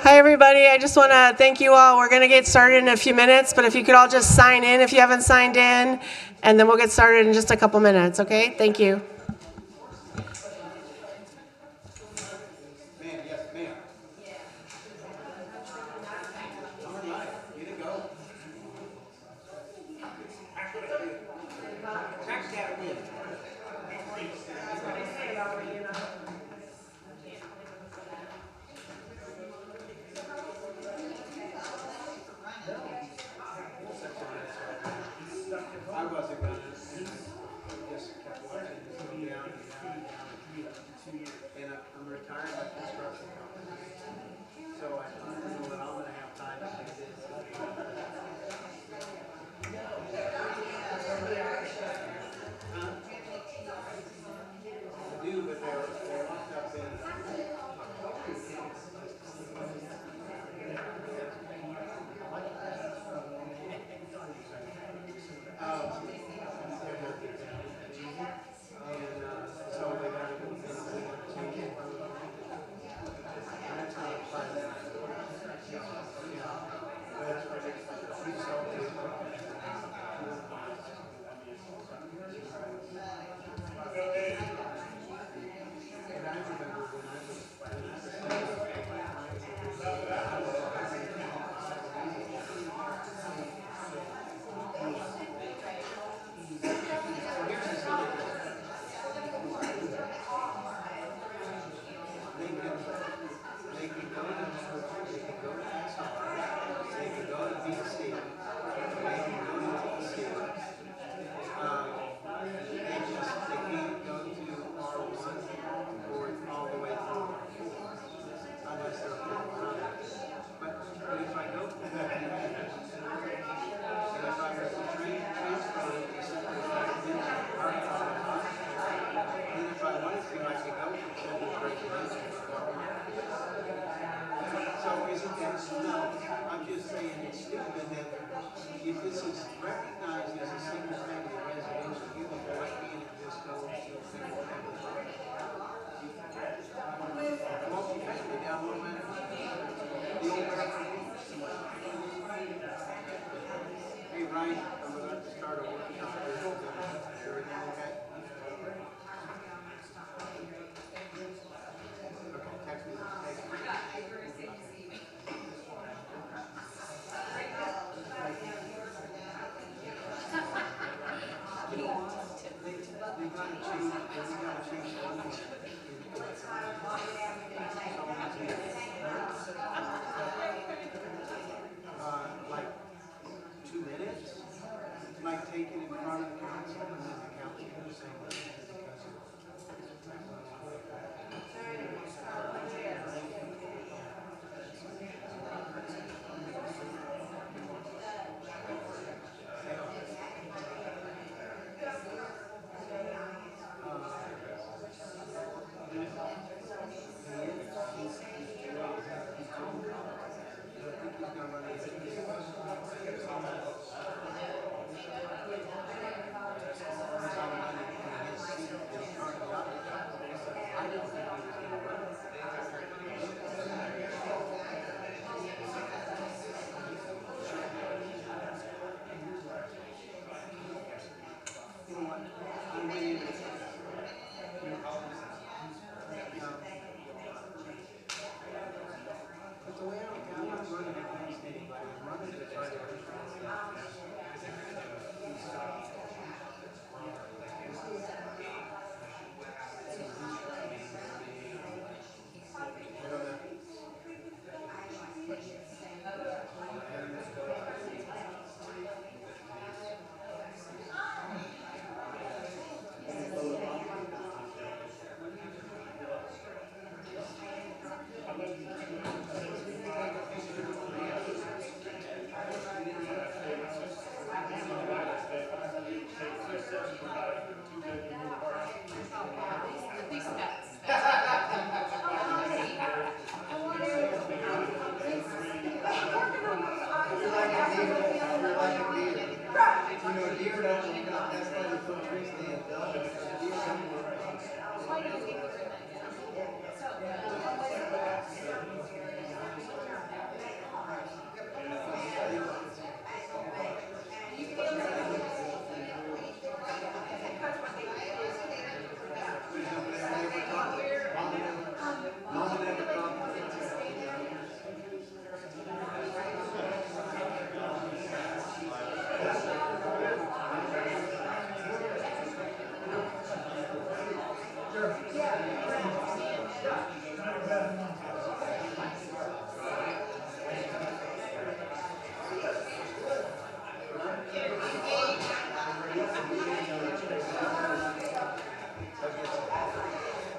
Hi, everybody. I just want to thank you all. We're going to get started in a few minutes, but if you could all just sign in if you haven't signed in, and then we'll get started in just a couple minutes, okay? Thank you.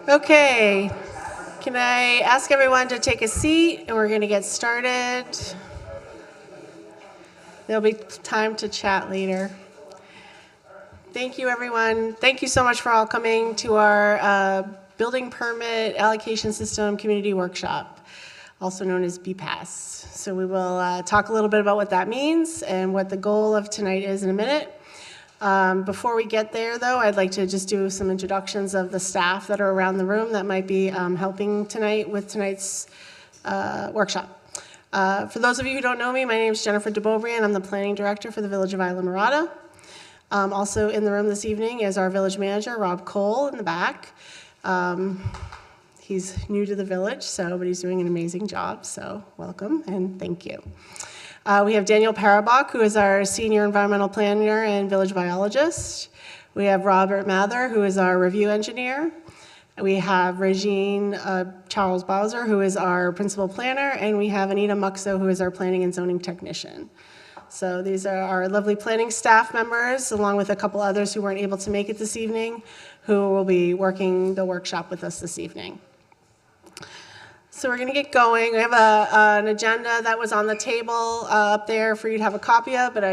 Okay, can I ask everyone to take a seat and we're going to get started. There'll be time to chat later. Thank you, everyone. Thank you so much for all coming to our building permit allocation system community workshop, also known as BPAS. So we will talk a little bit about what that means and what the goal of tonight is in a minute. Before we get there, though, I'd like to just do some introductions of the staff that are around the room that might be helping tonight with tonight's workshop. For those of you who don't know me, my name is Jennifer DeBobrian. I'm the planning director for the Village of Islamorada. Also in the room this evening is our village manager, Rob Cole, in the back. He's new to the village, but he's doing an amazing job, so welcome and thank you. We have Daniel Parabach, who is our senior environmental planner and village biologist. We have Robert Mather, who is our review engineer. We have Regine Charles Bowser, who is our principal planner, and we have Anita Muxo, who is our planning and zoning technician. So these are our lovely planning staff members, along with a couple others who weren't able to make it this evening, who will be working the workshop with us this evening. So we're going to get going. We have an agenda that was on the table up there for you to have a copy of, but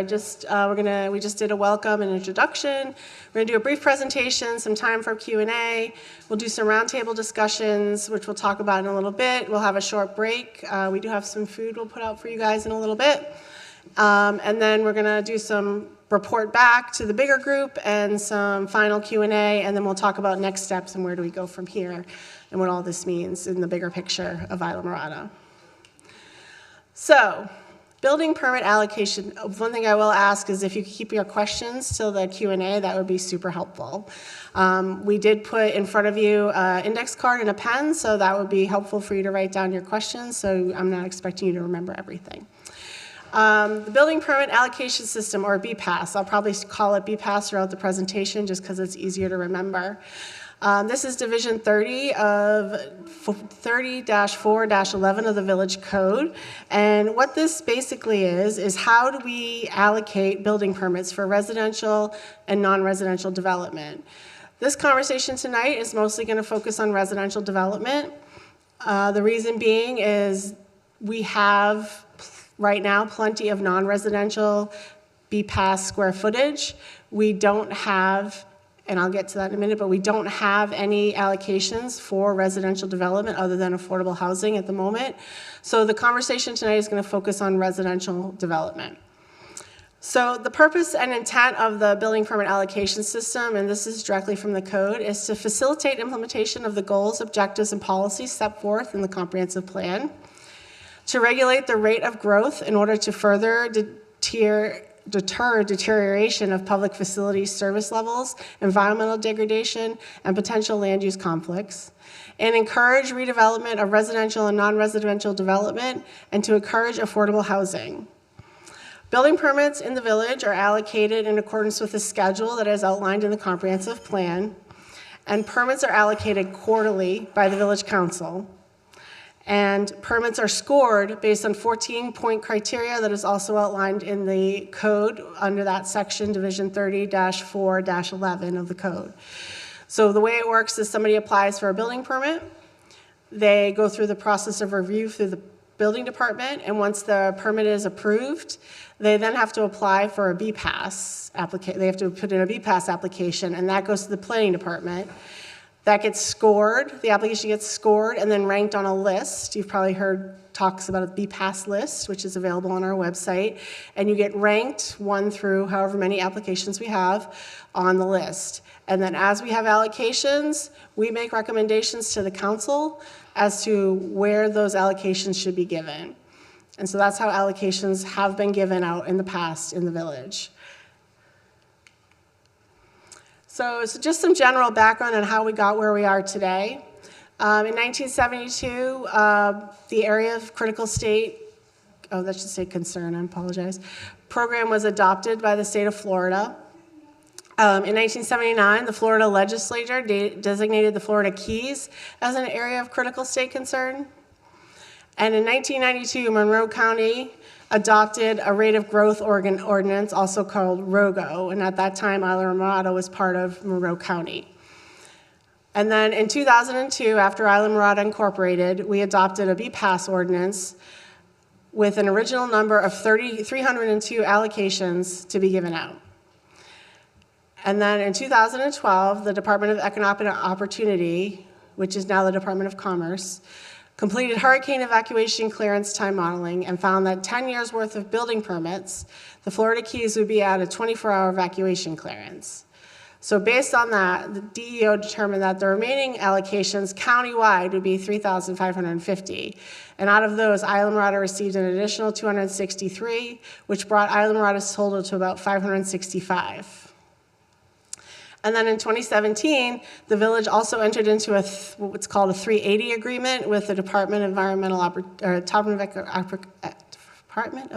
we just did a welcome and introduction. We're going to do a brief presentation, some time for Q&A. We'll do some roundtable discussions, which we'll talk about in a little bit. We'll have a short break. We do have some food we'll put out for you guys in a little bit. And then we're going to do some report back to the bigger group and some final Q&A, and then we'll talk about next steps and where do we go from here and what all this means in the bigger picture of Islamorada. So, building permit allocation. One thing I will ask is if you could keep your questions till the Q&A, that would be super helpful. We did put in front of you an index card and a pen, so that would be helpful for you to write down your questions, so I'm not expecting you to remember everything. The building permit allocation system, or BPAS, I'll probably call it BPAS throughout the presentation just because it's easier to remember. This is Division 30 of 30-4-11 of the Village Code. And what this basically is how do we allocate building permits for residential and non-residential development? This conversation tonight is mostly going to focus on residential development. The reason being is we have right now plenty of non-residential BPAS square footage. We don't have, and I'll get to that in a minute, but we don't have any allocations for residential development other than affordable housing at the moment. So the conversation tonight is going to focus on residential development. So the purpose and intent of the building permit allocation system, and this is directly from the code, is to facilitate implementation of the goals, objectives, and policies set forth in the comprehensive plan, to regulate the rate of growth in order to further deter deterioration of public facilities service levels, environmental degradation, and potential land use conflicts, and encourage redevelopment of residential and non-residential development, and to encourage affordable housing. Building permits in the village are allocated in accordance with a schedule that is outlined in the comprehensive plan, and permits are allocated quarterly by the village council. And permits are scored based on 14-point criteria that is also outlined in the code under that section, Division 30-4-11 of the code. So the way it works is somebody applies for a building permit. They go through the process of review through the building department, and once the permit is approved, they then have to apply for a BPAS application. They have to put in a BPAS application, and that goes to the planning department. That gets scored, the application gets scored and then ranked on a list. You've probably heard talks about a BPAS list, which is available on our website. And you get ranked 1 through however many applications we have on the list. And then as we have allocations, we make recommendations to the council as to where those allocations should be given. And so that's how allocations have been given out in the past in the village. So just some general background on how we got where we are today. In 1972, the area of critical state, that should say concern, I apologize, program was adopted by the state of Florida. In 1979, the Florida legislature designated the Florida Keys as an area of critical state concern. And in 1992, Monroe County adopted a rate of growth ordinance, also called ROGO, and at that time, Islamorada was part of Monroe County. And then in 2002, after Islamorada Incorporated, we adopted a BPAS ordinance with an original number of 302 allocations to be given out. And then in 2012, the Department of Economic Opportunity, which is now the Department of Commerce, completed hurricane evacuation clearance time modeling and found that 10 years worth of building permits, the Florida Keys would be at a 24-hour evacuation clearance. So based on that, the DEO determined that the remaining allocations countywide would be 3,550. And out of those, Islamorada received an additional 263, which brought Islamorada's total to about 565. And then in 2017, the village also entered into what's called a 380 agreement with the Department of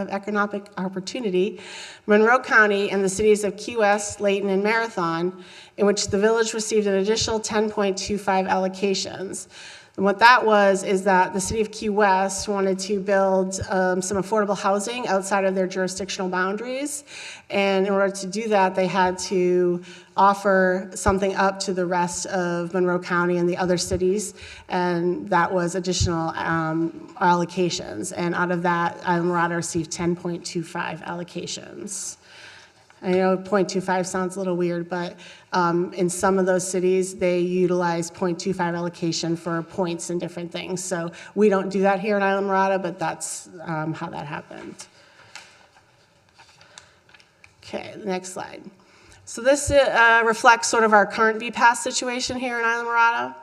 Economic Opportunity, Monroe County, and the cities of Key West, Layton, and Marathon, in which the village received an additional 10.25 allocations. And what that was is that the city of Key West wanted to build some affordable housing outside of their jurisdictional boundaries. And in order to do that, they had to offer something up to the rest of Monroe County and the other cities. And that was additional allocations. And out of that, Islamorada received 10.25 allocations. I know 0.25 sounds a little weird, but in some of those cities, they utilize 0.25 allocation for points and different things. So we don't do that here in Islamorada, but that's how that happened. Okay, the next slide. So this reflects sort of our current BPAS situation here in Islamorada.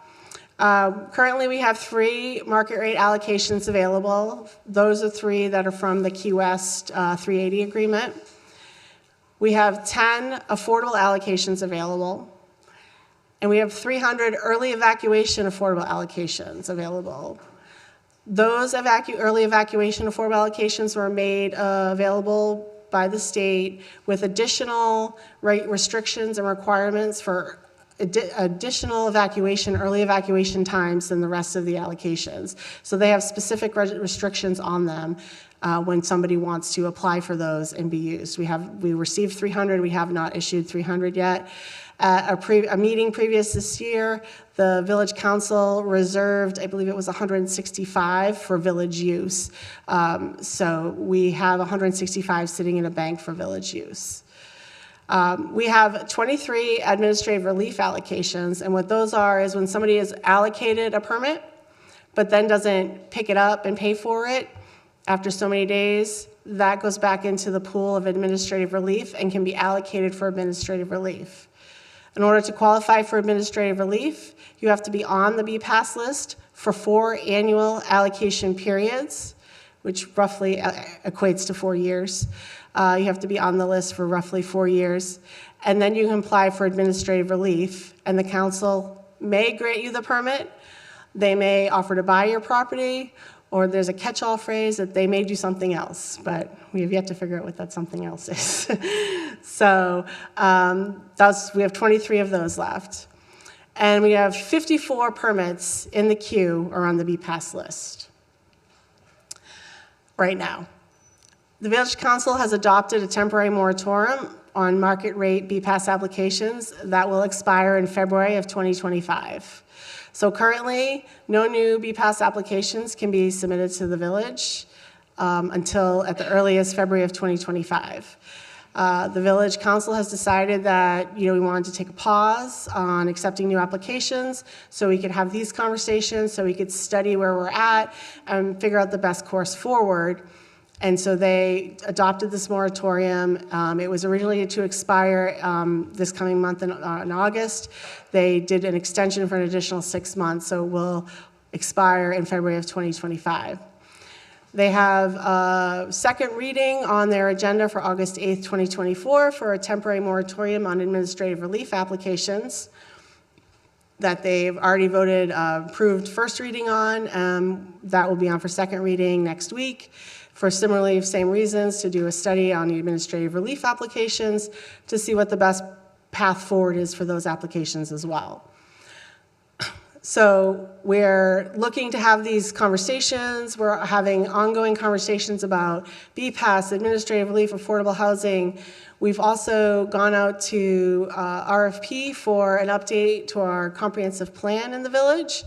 Currently, we have 3 market rate allocations available. Those are 3 that are from the Key West 380 agreement. We have 10 affordable allocations available, and we have 300 early evacuation affordable allocations available. Those early evacuation affordable allocations were made available by the state with additional restrictions and requirements for additional early evacuation times than the rest of the allocations. So they have specific restrictions on them when somebody wants to apply for those and be used. We received 300, we have not issued 300 yet. At a meeting previous this year, the village council reserved, I believe it was 165 for village use. So we have 165 sitting in a bank for village use. We have 23 administrative relief allocations, and what those are is when somebody is allocated a permit, but then doesn't pick it up and pay for it after so many days, that goes back into the pool of administrative relief and can be allocated for administrative relief. In order to qualify for administrative relief, you have to be on the BPAS list for 4 annual allocation periods, which roughly equates to 4 years. You have to be on the list for roughly 4 years. And then you can apply for administrative relief, and the council may grant you the permit. They may offer to buy your property, or there's a catch-all phrase that they may do something else, but we have yet to figure out what that something else is. So we have 23 of those left. And we have 54 permits in the queue or on the BPAS list right now. The Village Council has adopted a temporary moratorium on market rate BPAS applications that will expire in February of 2025. So currently, no new BPAS applications can be submitted to the village until at the earliest February of 2025. The Village Council has decided that we wanted to take a pause on accepting new applications so we could have these conversations, so we could study where we're at and figure out the best course forward. And so they adopted this moratorium. It was originally to expire this coming month in August. They did an extension for an additional 6 months, so it will expire in February of 2025. They have a second reading on their agenda for August 8th, 2024 for a temporary moratorium on administrative relief applications that they've already voted approved first reading on. That will be on for second reading next week. For similarly same reasons, to do a study on the administrative relief applications to see what the best path forward is for those applications as well. So we're looking to have these conversations. We're having ongoing conversations about BPAS, administrative relief, affordable housing. We've also gone out to RFP for an update to our comprehensive plan in the village.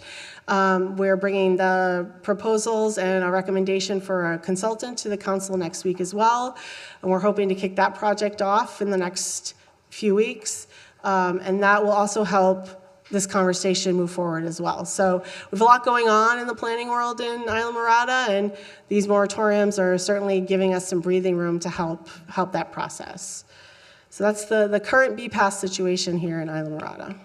We're bringing the proposals and a recommendation for a consultant to the council next week as well. And we're hoping to kick that project off in the next few weeks. And that will also help this conversation move forward as well. So we have a lot going on in the planning world in Islamorada, and these moratoriums are certainly giving us some breathing room to help that process. So that's the current BPAS situation here in Islamorada.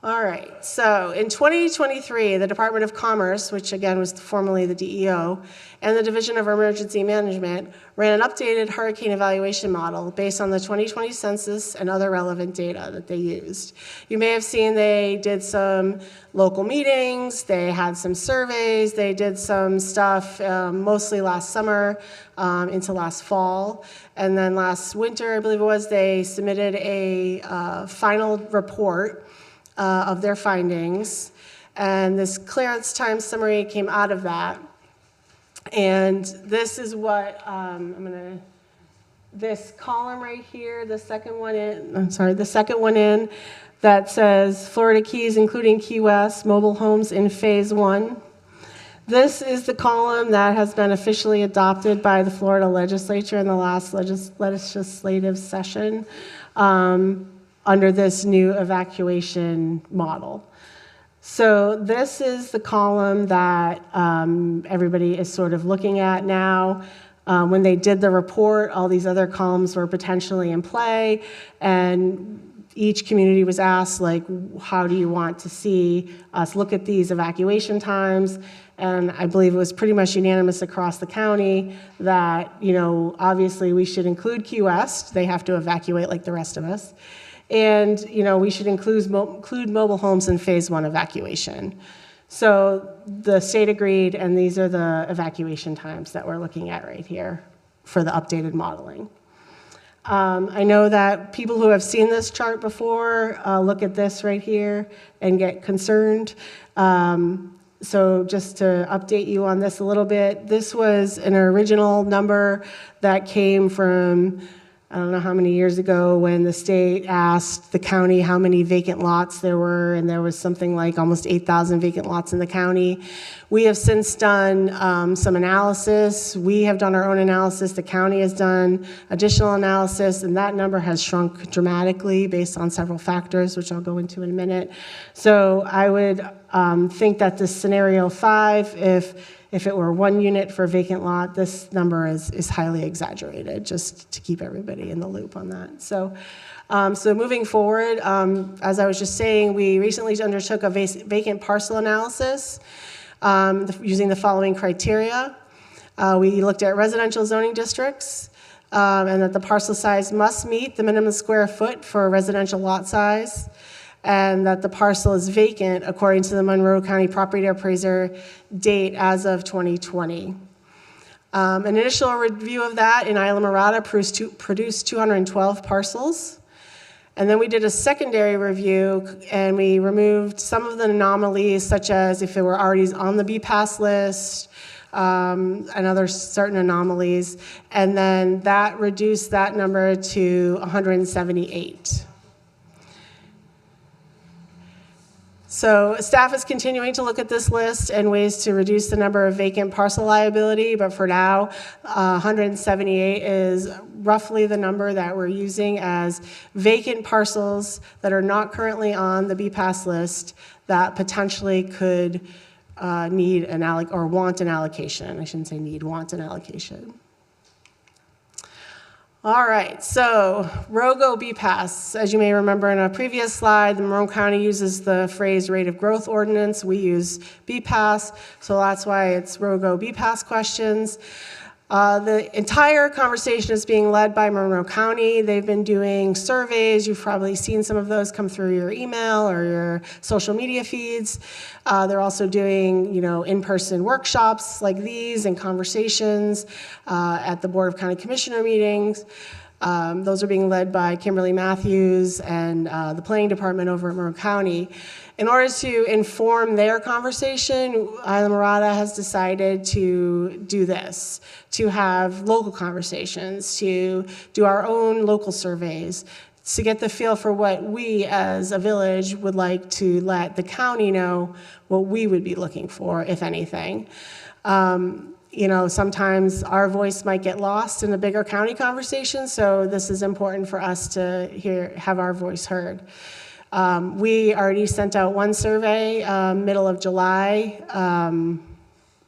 All right, so in 2023, the Department of Commerce, which again was formerly the DEO, and the Division of Emergency Management ran an updated hurricane evaluation model based on the 2020 census and other relevant data that they used. You may have seen they did some local meetings, they had some surveys, they did some stuff mostly last summer into last fall, and then last winter, I believe it was, they submitted a final report of their findings, and this clearance time summary came out of that. And this is what this column right here, the second one in, that says Florida Keys, including Key West, mobile homes in phase 1. This is the column that has been officially adopted by the Florida legislature in the last legislative session. Under this new evacuation model. So this is the column that everybody is sort of looking at now. When they did the report, all these other columns were potentially in play, and each community was asked, like, how do you want to see us look at these evacuation times? And I believe it was pretty much unanimous across the county that, obviously we should include Key West. They have to evacuate like the rest of us. And we should include mobile homes in phase 1 evacuation. So the state agreed, and these are the evacuation times that we're looking at right here for the updated modeling. I know that people who have seen this chart before look at this right here and get concerned. So just to update you on this a little bit, this was an original number that came from I don't know how many years ago when the state asked the county how many vacant lots there were, and there was something like almost 8,000 vacant lots in the county. We have since done some analysis. We have done our own analysis. The county has done additional analysis, and that number has shrunk dramatically based on several factors, which I'll go into in a minute. So I would think that this scenario 5, if it were 1 unit for a vacant lot, this number is highly exaggerated, just to keep everybody in the loop on that. So moving forward, as I was just saying, we recently undertook a vacant parcel analysis using the following criteria. We looked at residential zoning districts, and that the parcel size must meet the minimum square foot for a residential lot size, and that the parcel is vacant according to the Monroe County Property Appraiser date as of 2020. An initial review of that in Islamorada produced 212 parcels. And then we did a secondary review, and we removed some of the anomalies, such as if it were already on the BPAS list, and other certain anomalies. And then that reduced that number to 178. So staff is continuing to look at this list and ways to reduce the number of vacant parcel liability, but for now, 178 is roughly the number that we're using as vacant parcels that are not currently on the BPAS list that potentially could need an or want an allocation. I shouldn't say need, want an allocation. All right, so ROGO BPAS. As you may remember in a previous slide, the Monroe County uses the phrase rate of growth ordinance. We use BPAS, so that's why it's ROGO BPAS questions. The entire conversation is being led by Monroe County. They've been doing surveys. You've probably seen some of those come through your email or your social media feeds. They're also doing, in-person workshops like these and conversations at the Board of County Commissioner meetings. Those are being led by Kimberly Matthews and the planning department over at Monroe County. In order to inform their conversation, Islamorada has decided to do this, to have local conversations, to do our own local surveys, to get the feel for what we as a village would like to let the county know what we would be looking for, if anything. You know, sometimes our voice might get lost in the bigger county conversation, so this is important for us to have our voice heard. We already sent out one survey middle of July,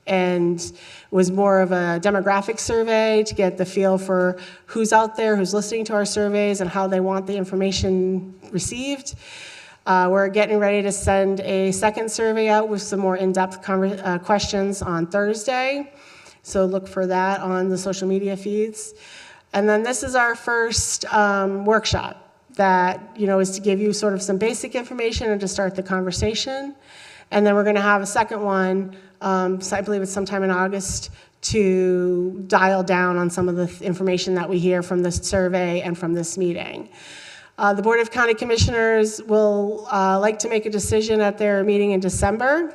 and it was more of a demographic survey to get the feel for who's out there, who's listening to our surveys, and how they want the information received. We're getting ready to send a second survey out with some more in-depth questions on Thursday. So look for that on the social media feeds. And then this is our first workshop that, you know, is to give you sort of some basic information and to start the conversation. And then we're going to have a second one, so I believe it's sometime in August, to dial down on some of the information that we hear from this survey and from this meeting. The Board of County Commissioners will like to make a decision at their meeting in December.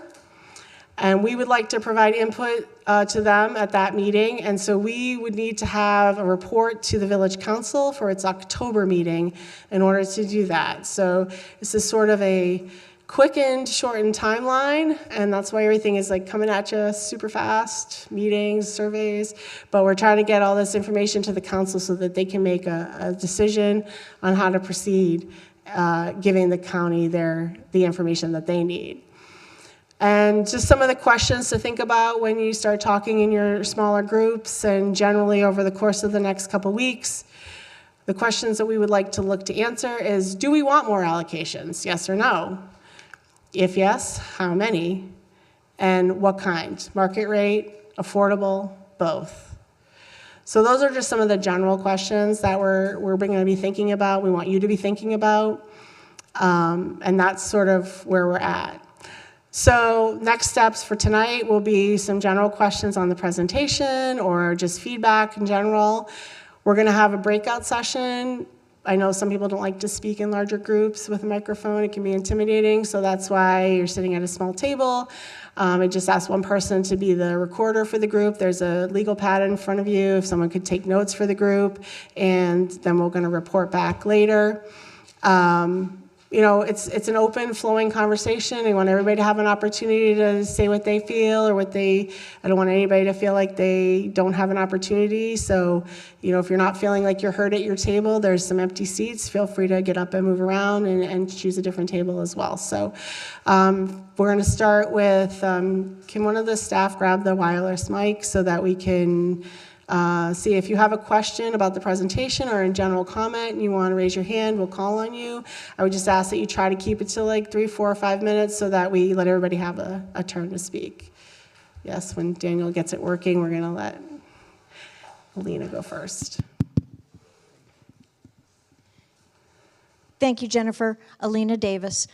And we would like to provide input to them at that meeting. And so we would need to have a report to the Village Council for its October meeting in order to do that. So this is sort of a quickened, shortened timeline, and that's why everything is like coming at you super fast, meetings, surveys, but we're trying to get all this information to the council so that they can make a decision on how to proceed, giving the county the information that they need. And just some of the questions to think about when you start talking in your smaller groups and generally over the course of the next couple weeks. The questions that we would like to look to answer is, do we want more allocations? Yes or no? If yes, how many? And what kind? Market rate, affordable, both. So those are just some of the general questions that we're going to be thinking about. We want you to be thinking about. And that's sort of where we're at. So next steps for tonight will be some general questions on the presentation or just feedback in general. We're going to have a breakout session. I know some people don't like to speak in larger groups with a microphone. It can be intimidating, so that's why you're sitting at a small table. I just asked one person to be the recorder for the group. There's a legal pad in front of you if someone could take notes for the group, and then we're going to report back later. You know, it's an open, flowing conversation. I want everybody to have an opportunity to say what they feel or I don't want anybody to feel like they don't have an opportunity. So, you know, if you're not feeling like you're heard at your table, there's some empty seats. Feel free to get up and move around and choose a different table as well. So we're going to start with, can one of the staff grab the wireless mic so that we can see if you have a question about the presentation or a general comment and you want to raise your hand, we'll call on you. I would just ask that you try to keep it to like 3, 4, or 5 minutes so that we let everybody have a turn to speak. Yes, when Daniel gets it working, we're going to let Alina go first. Thank you, Jennifer. Alina Davis.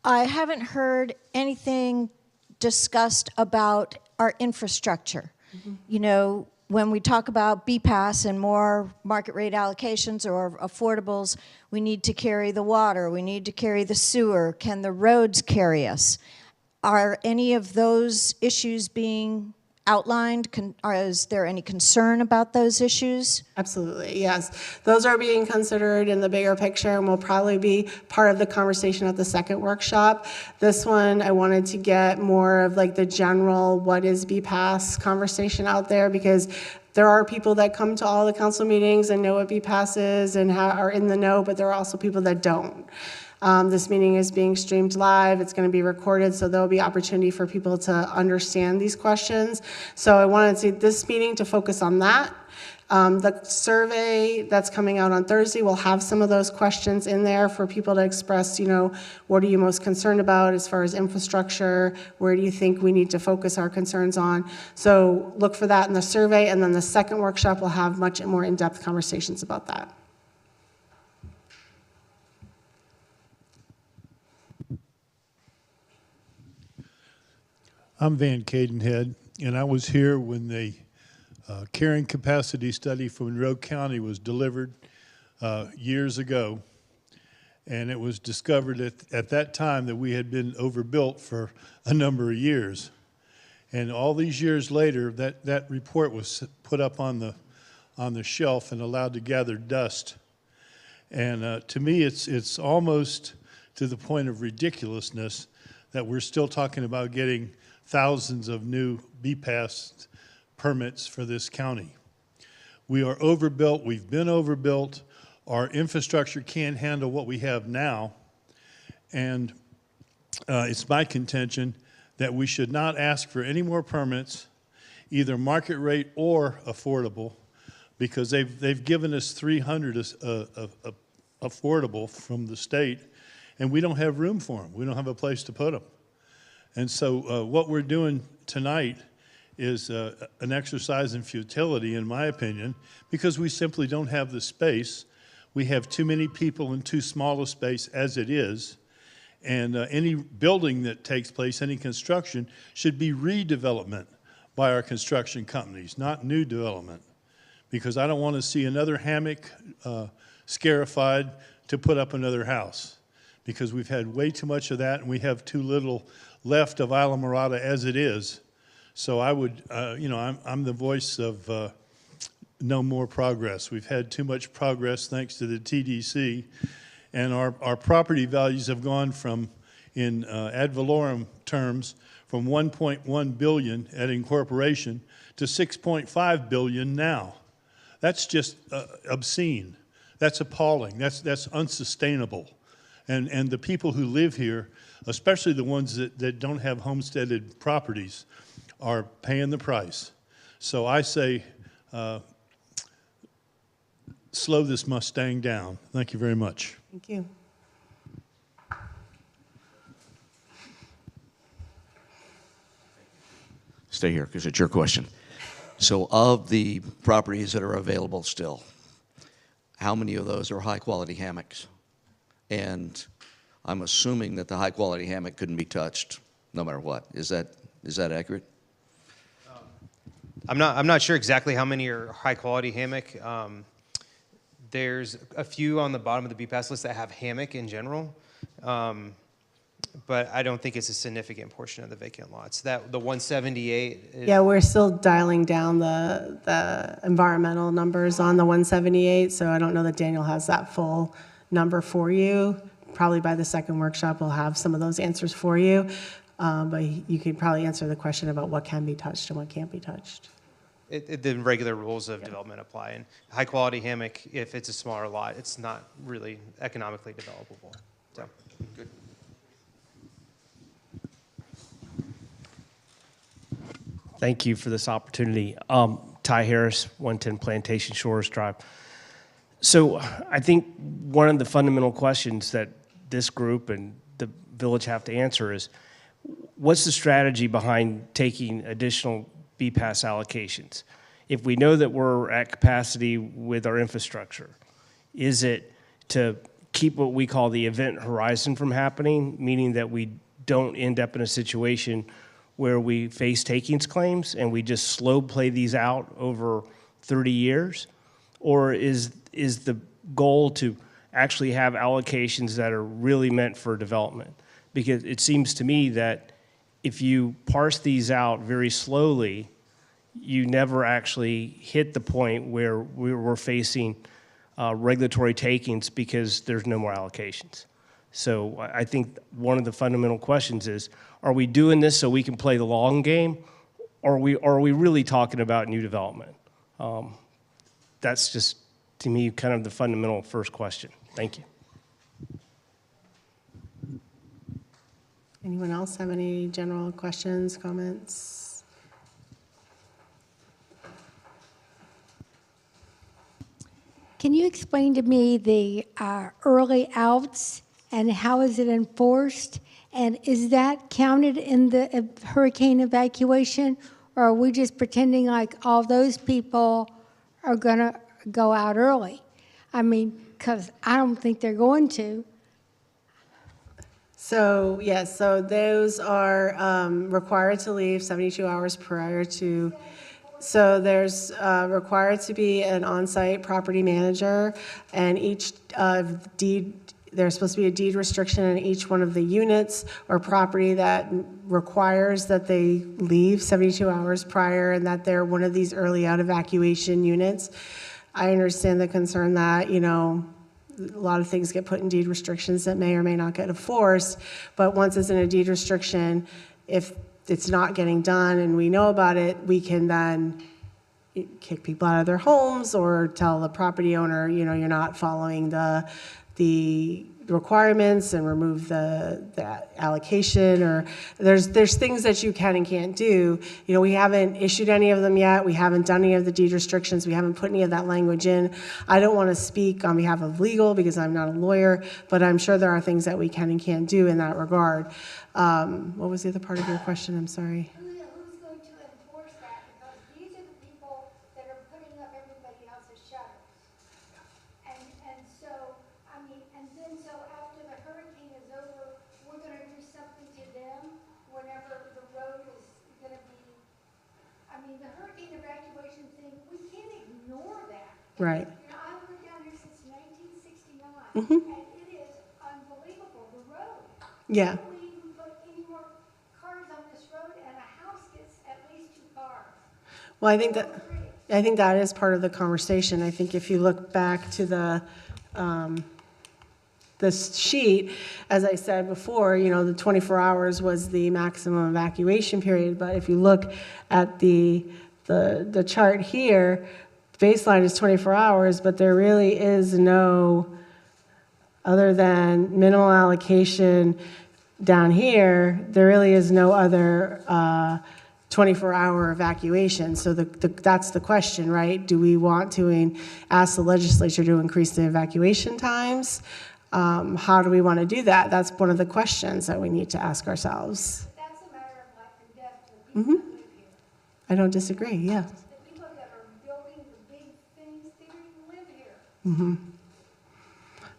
I haven't heard anything discussed about our infrastructure. You know, when we talk about BPAS and more market rate allocations or affordables, we need to carry the water, we need to carry the sewer. Can the roads carry us? Are any of those issues being outlined? Is there any concern about those issues? Absolutely, yes. Those are being considered in the bigger picture and will probably be part of the conversation at the second workshop. This one, I wanted to get more of like the general what is BPAS conversation out there, because there are people that come to all the council meetings and know what BPAS is and are in the know, but there are also people that don't. This meeting is being streamed live. It's going to be recorded, so there'll be opportunity for people to understand these questions. So I wanted this meeting to focus on that. The survey that's coming out on Thursday will have some of those questions in there for people to express, you know, what are you most concerned about as far as infrastructure? Where do you think we need to focus our concerns on? So look for that in the survey, and then the second workshop will have much more in-depth conversations about that. I'm Van Cadenhead, and I was here when they carrying capacity study from Monroe County was delivered years ago, and it was discovered at that time that we had been overbuilt for a number of years. And all these years later, that report was put up on the shelf and allowed to gather dust. And to me, it's almost to the point of ridiculousness that we're still talking about getting thousands of new BPAS permits for this county. We are overbuilt. We've been overbuilt. Our infrastructure can't handle what we have now. And it's my contention that we should not ask for any more permits, either market rate or affordable, because they've given us 300 affordable from the state, and we don't have room for them. We don't have a place to put them. And so what we're doing tonight is an exercise in futility, in my opinion, because we simply don't have the space. We have too many people in too small a space as it is, and any building that takes place, any construction, should be redevelopment by our construction companies, not new development, because I don't want to see another hammock scarified to put up another house, because we've had way too much of that, and we have too little left of Islamorada as it is. So I would, I'm the voice of no more progress. We've had too much progress thanks to the TDC, and our property values have gone from, in ad valorem terms, from 1.1 billion at incorporation to 6.5 billion now. That's just obscene. That's appalling. That's unsustainable. And the people who live here, especially the ones that don't have homesteaded properties, are paying the price. So I say, slow this Mustang down. Thank you very much. Thank you. Stay here because it's your question. So of the properties that are available still, how many of those are high-quality hammocks? And I'm assuming that the high-quality hammock couldn't be touched no matter what. Is that accurate? I'm not sure exactly how many are high-quality hammock. There's a few on the bottom of the BPAS list that have hammock in general, but I don't think it's a significant portion of the vacant lots. That the 178. Yeah, we're still dialing down the environmental numbers on the 178, so I don't know that Daniel has that full number for you. Probably by the second workshop, we'll have some of those answers for you, but you could probably answer the question about what can be touched and what can't be touched. The regular rules of development apply, and high-quality hammock, if it's a smaller lot, it's not really economically developable. So. Good. Thank you for this opportunity. Ty Harris, 110 Plantation Shores Drive. So I think one of the fundamental questions that this group and the village have to answer is, what's the strategy behind taking additional BPAS allocations? If we know that we're at capacity with our infrastructure, is it to keep what we call the event horizon from happening, meaning that we don't end up in a situation where we face takings claims and we just slow play these out over 30 years? Or is the goal to actually have allocations that are really meant for development? Because it seems to me that if you parse these out very slowly, you never actually hit the point where we're facing regulatory takings because there's no more allocations. So I think one of the fundamental questions is, are we doing this so we can play the long game, or are we really talking about new development? That's just, to me, kind of the fundamental first question. Thank you. Anyone else have any general questions, comments? Can you explain to me the early outs and how is it enforced? And is that counted in the hurricane evacuation? Or are we just pretending like all those people are going to go out early? I mean, because I don't think they're going to. So, yes, so those are required to leave 72 hours prior to So there's required to be an on-site property manager, and each there's supposed to be a deed restriction in each one of the units or property that requires that they leave 72 hours prior and that they're one of these early out evacuation units. I understand the concern that, you know, a lot of things get put in deed restrictions that may or may not get enforced, but once it's in a deed restriction, if it's not getting done and we know about it, we can then kick people out of their homes or tell the property owner, you know, you're not following the requirements and remove the allocation, or there's things that you can and can't do. You know, we haven't issued any of them yet. We haven't done any of the deed restrictions. We haven't put any of that language in. I don't want to speak on behalf of legal because I'm not a lawyer, but I'm sure there are things that we can and can't do in that regard. What was the other part of your question? I'm sorry. Who's going to enforce that? Because these are the people that are putting up everybody else's shutters. And so, I mean, and then so after the hurricane is over, we're gonna do something to them whenever the road is gonna be, I mean, the hurricane evacuation thing, we can't ignore that. Right. You know, I've lived down here since 1969, Mm-hmm. and it is unbelievable, the road. Yeah. How do we even put any more cars on this road, and a house gets at least 2 cars? Well, I think that is part of the conversation. I think if you look back to this sheet, as I said before, you know, the 24 hours was the maximum evacuation period. But if you look at the chart here, baseline is 24 hours, but there really is no, other than minimal allocation down here, there really is no other 24-hour evacuation. So that's the question, right? Do we want to ask the legislature to increase the evacuation times? How do we want to do that? That's one of the questions that we need to ask ourselves. That's a matter of life and death for the people that live here. I don't disagree, yeah. The people that are building the big things, they don't even live here.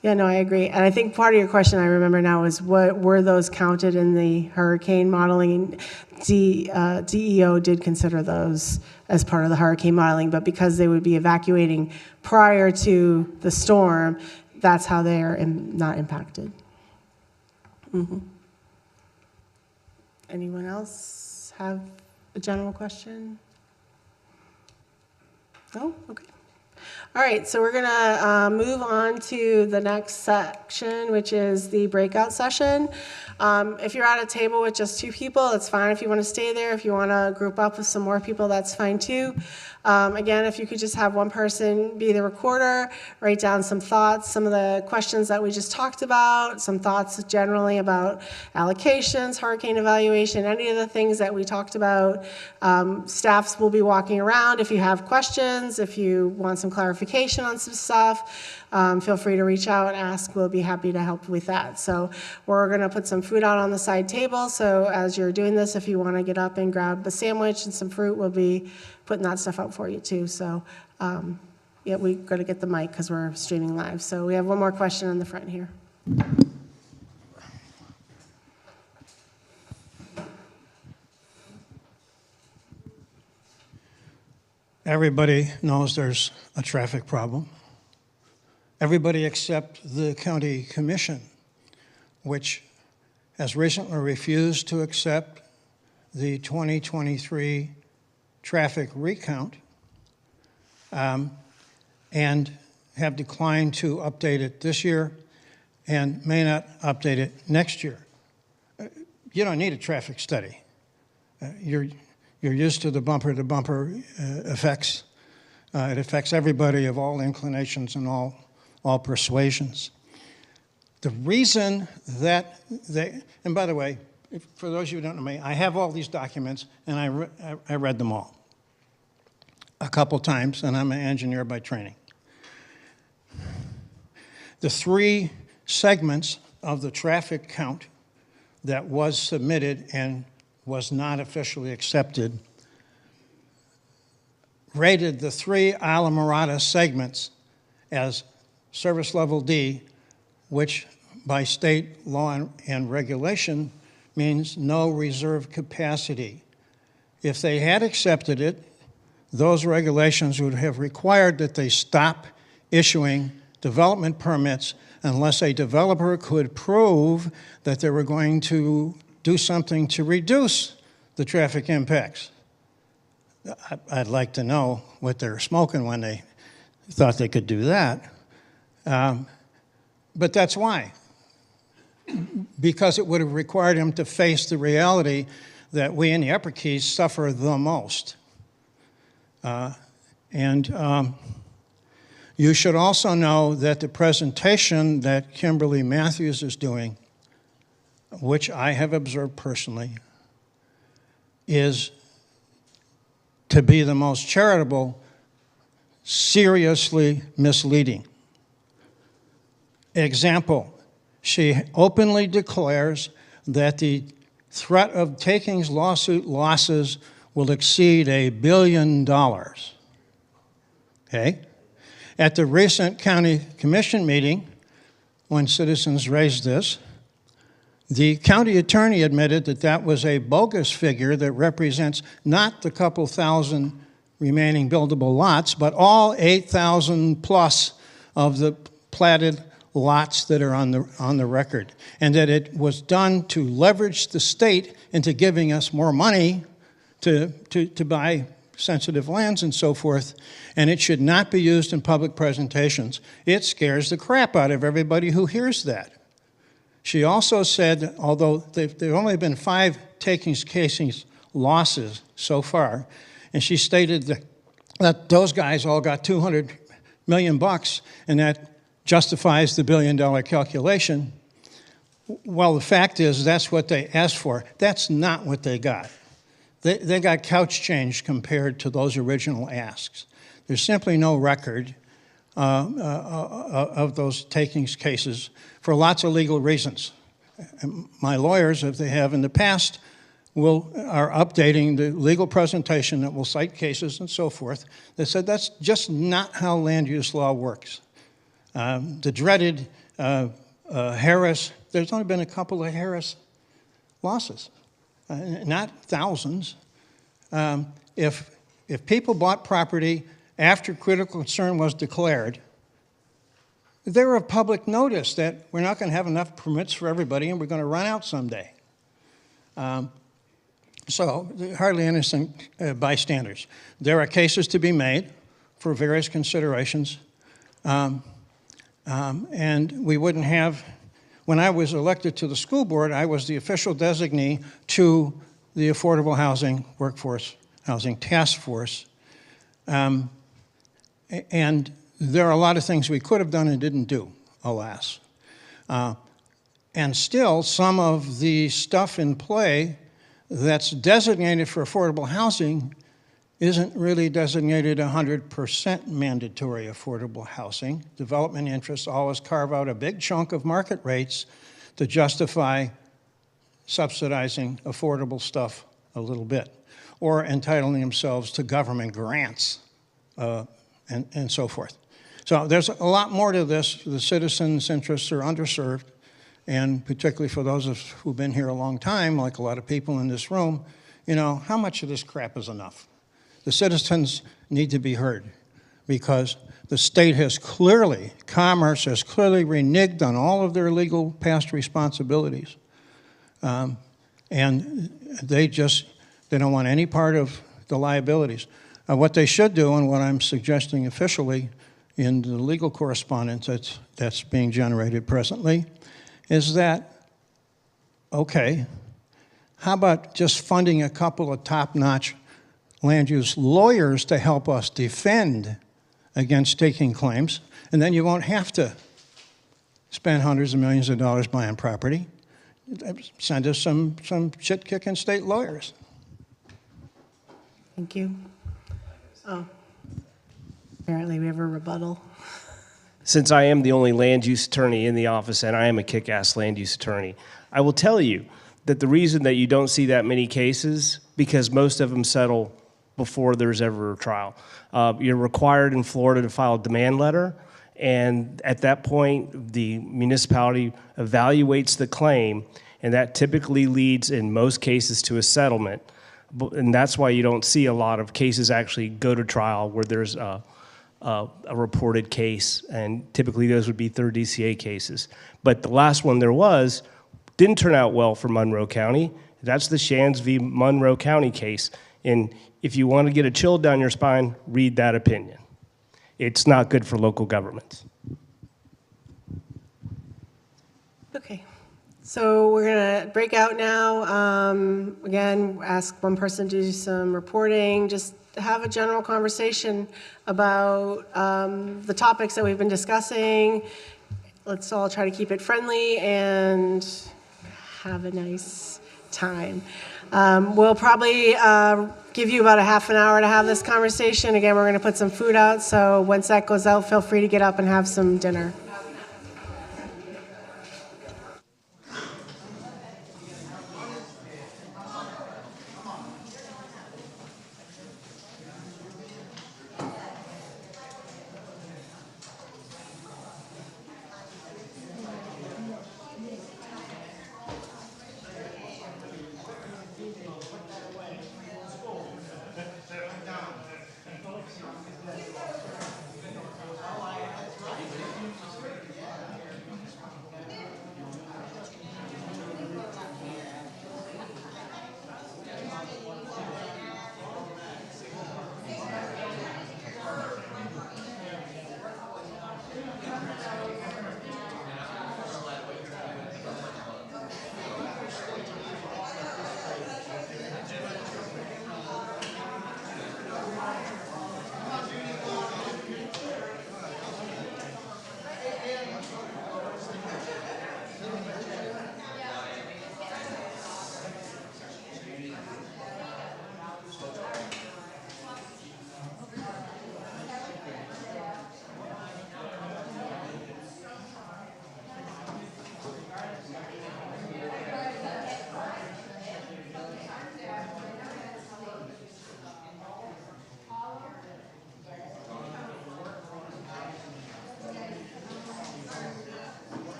Yeah, no, I agree. And I think part of your question, I remember now, is what were those counted in the hurricane modeling? DEO did consider those as part of the hurricane modeling, but because they would be evacuating prior to the storm, that's how they are not impacted. Anyone else have a general question? No? Okay. All right, so we're gonna move on to the next section, which is the breakout session. If you're at a table with just 2 people, that's fine. If you want to stay there, if you want to group up with some more people, that's fine too. Again, if you could just have one person be the recorder, write down some thoughts, some of the questions that we just talked about, some thoughts generally about allocations, hurricane evaluation, any of the things that we talked about. Staffs will be walking around. If you have questions, if you want some clarification on some stuff, feel free to reach out and ask. We'll be happy to help with that. So we're going to put some food out on the side table. So as you're doing this, if you want to get up and grab a sandwich and some fruit, we'll be putting that stuff out for you too. So yeah, we got to get the mic because we're streaming live. So we have one more question in the front here. Everybody knows there's a traffic problem. Everybody except the county commission, which has recently refused to accept the 2023 traffic recount and have declined to update it this year and may not update it next year. You don't need a traffic study. You're used to the bumper-to-bumper effects. It affects everybody of all inclinations and all persuasions. The reason that they, and by the way, for those of you who don't know me, I have all these documents and I read them all a couple times, and I'm an engineer by training. The 3 segments of the traffic count that was submitted and was not officially accepted rated the 3 Islamorada segments as service level D, which by state law and regulation means no reserve capacity. If they had accepted it, those regulations would have required that they stop issuing development permits unless a developer could prove that they were going to do something to reduce the traffic impacts. I'd like to know what they were smoking when they thought they could do that. But that's why. Because it would have required him to face the reality that we in the Upper Keys suffer the most. You should also know that the presentation that Kimberly Matthews is doing, which I have observed personally, is to be the most charitable, seriously misleading. Example, she openly declares that the threat of takings lawsuit losses will exceed $1 billion. Okay? At the recent county commission meeting, when citizens raised this, the county attorney admitted that that was a bogus figure that represents not the couple thousand remaining buildable lots, but all 8,000 plus of the platted lots that are on the record, and that it was done to leverage the state into giving us more money to buy sensitive lands and so forth, and it should not be used in public presentations. It scares the crap out of everybody who hears that. She also said, although there have only been 5 takings cases losses so far, and she stated that those guys all got $200 million, and that justifies the $1 billion calculation. Well, the fact is that's what they asked for. That's not what they got. They got couch change compared to those original asks. There's simply no record of those takings cases for lots of legal reasons. My lawyers, if they have in the past, are updating the legal presentation that will cite cases and so forth. They said that's just not how land use law works. The dreaded Harris, there's only been a couple of Harris losses, not thousands. If people bought property after critical concern was declared, they were of public notice that we're not going to have enough permits for everybody and we're going to run out someday. So hardly innocent bystanders. There are cases to be made for various considerations. And we wouldn't have, when I was elected to the school board, I was the official designee to the Affordable Housing Workforce Housing Task Force. And there are a lot of things we could have done and didn't do, alas. And still, some of the stuff in play that's designated for affordable housing isn't really designated 100% mandatory affordable housing. Development interests always carve out a big chunk of market rates to justify subsidizing affordable stuff a little bit, or entitling themselves to government grants and so forth. So there's a lot more to this. The citizens' interests are underserved, and particularly for those of us who've been here a long time, like a lot of people in this room, you know, how much of this crap is enough? The citizens need to be heard because the state has clearly, Commerce has clearly reneged on all of their legal past responsibilities. And they don't want any part of the liabilities. What they should do, and what I'm suggesting officially in the legal correspondence that's being generated presently, is that, okay, how about just funding a couple of top-notch land use lawyers to help us defend against taking claims, and then you won't have to spend hundreds of millions of dollars buying property. Send us some shit-kicking state lawyers. Thank you. Oh, apparently we have a rebuttal. Since I am the only land use attorney in the office and I am a kick-ass land use attorney, I will tell you that the reason that you don't see that many cases, because most of them settle before there's ever a trial. You're required in Florida to file a demand letter, and at that point, the municipality evaluates the claim, and that typically leads, in most cases, to a settlement. And that's why you don't see a lot of cases actually go to trial where there's a reported case, and typically those would be third DCA cases. But the last one there was didn't turn out well for Monroe County. That's the Shands v. Monroe County case. And if you want to get a chill down your spine, read that opinion. It's not good for local governments. Okay. So we're going to break out now. Again, ask one person to do some reporting, just have a general conversation about the topics that we've been discussing. Let's all try to keep it friendly and have a nice time. We'll probably give you about a half an hour to have this conversation. Again, we're going to put some food out, so once that goes out, feel free to get up and have some dinner.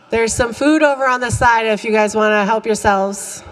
There's some food over on the side if you guys want to help yourselves.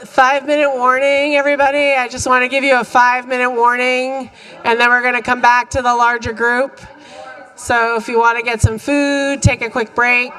Five-minute warning, everybody. I just want to give you a 5-minute warning, and then we're going to come back to the larger group. So if you want to get some food, take a quick break.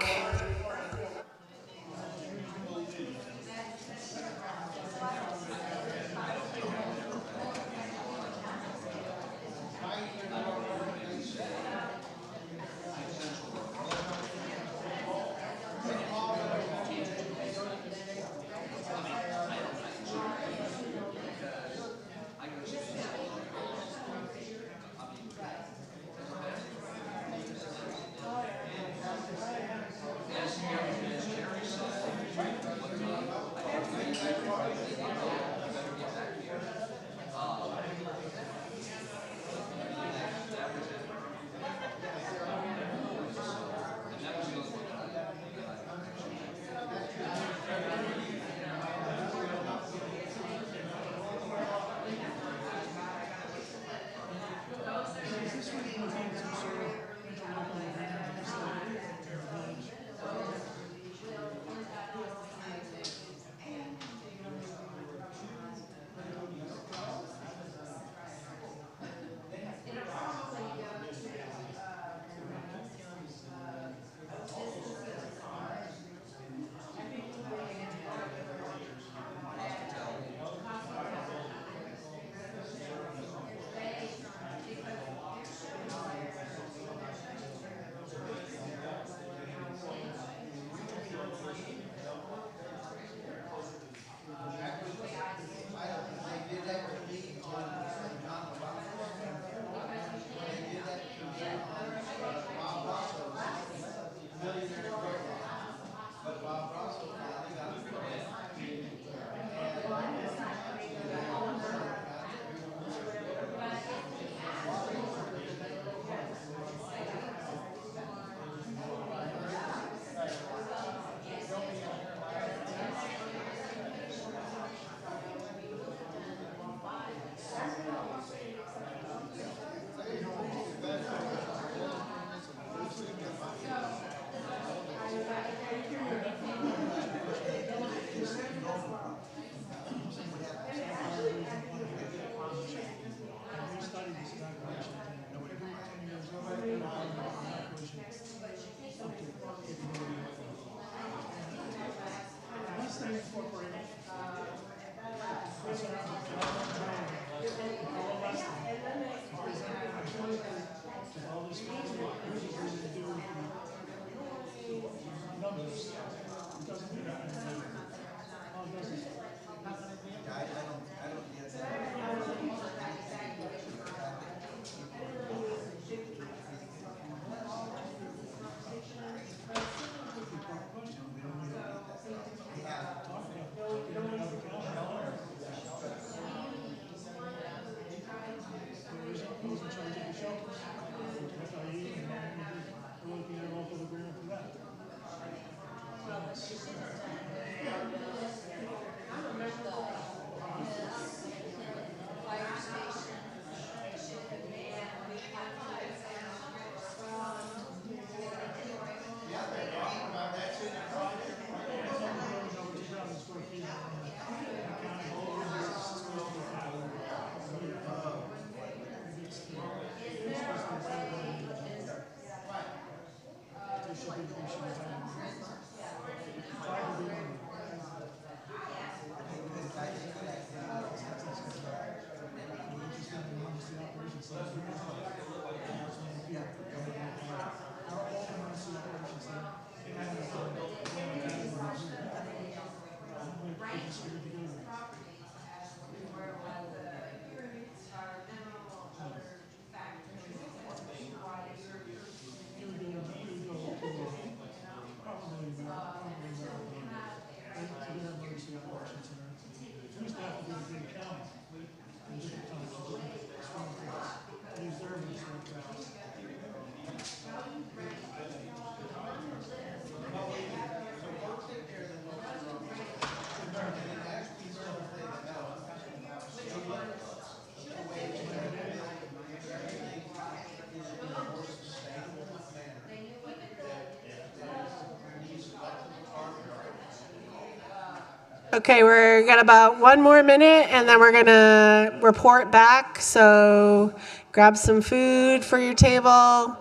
Okay, we're got about 1 more minute and then we're gonna report back. So grab some food for your table,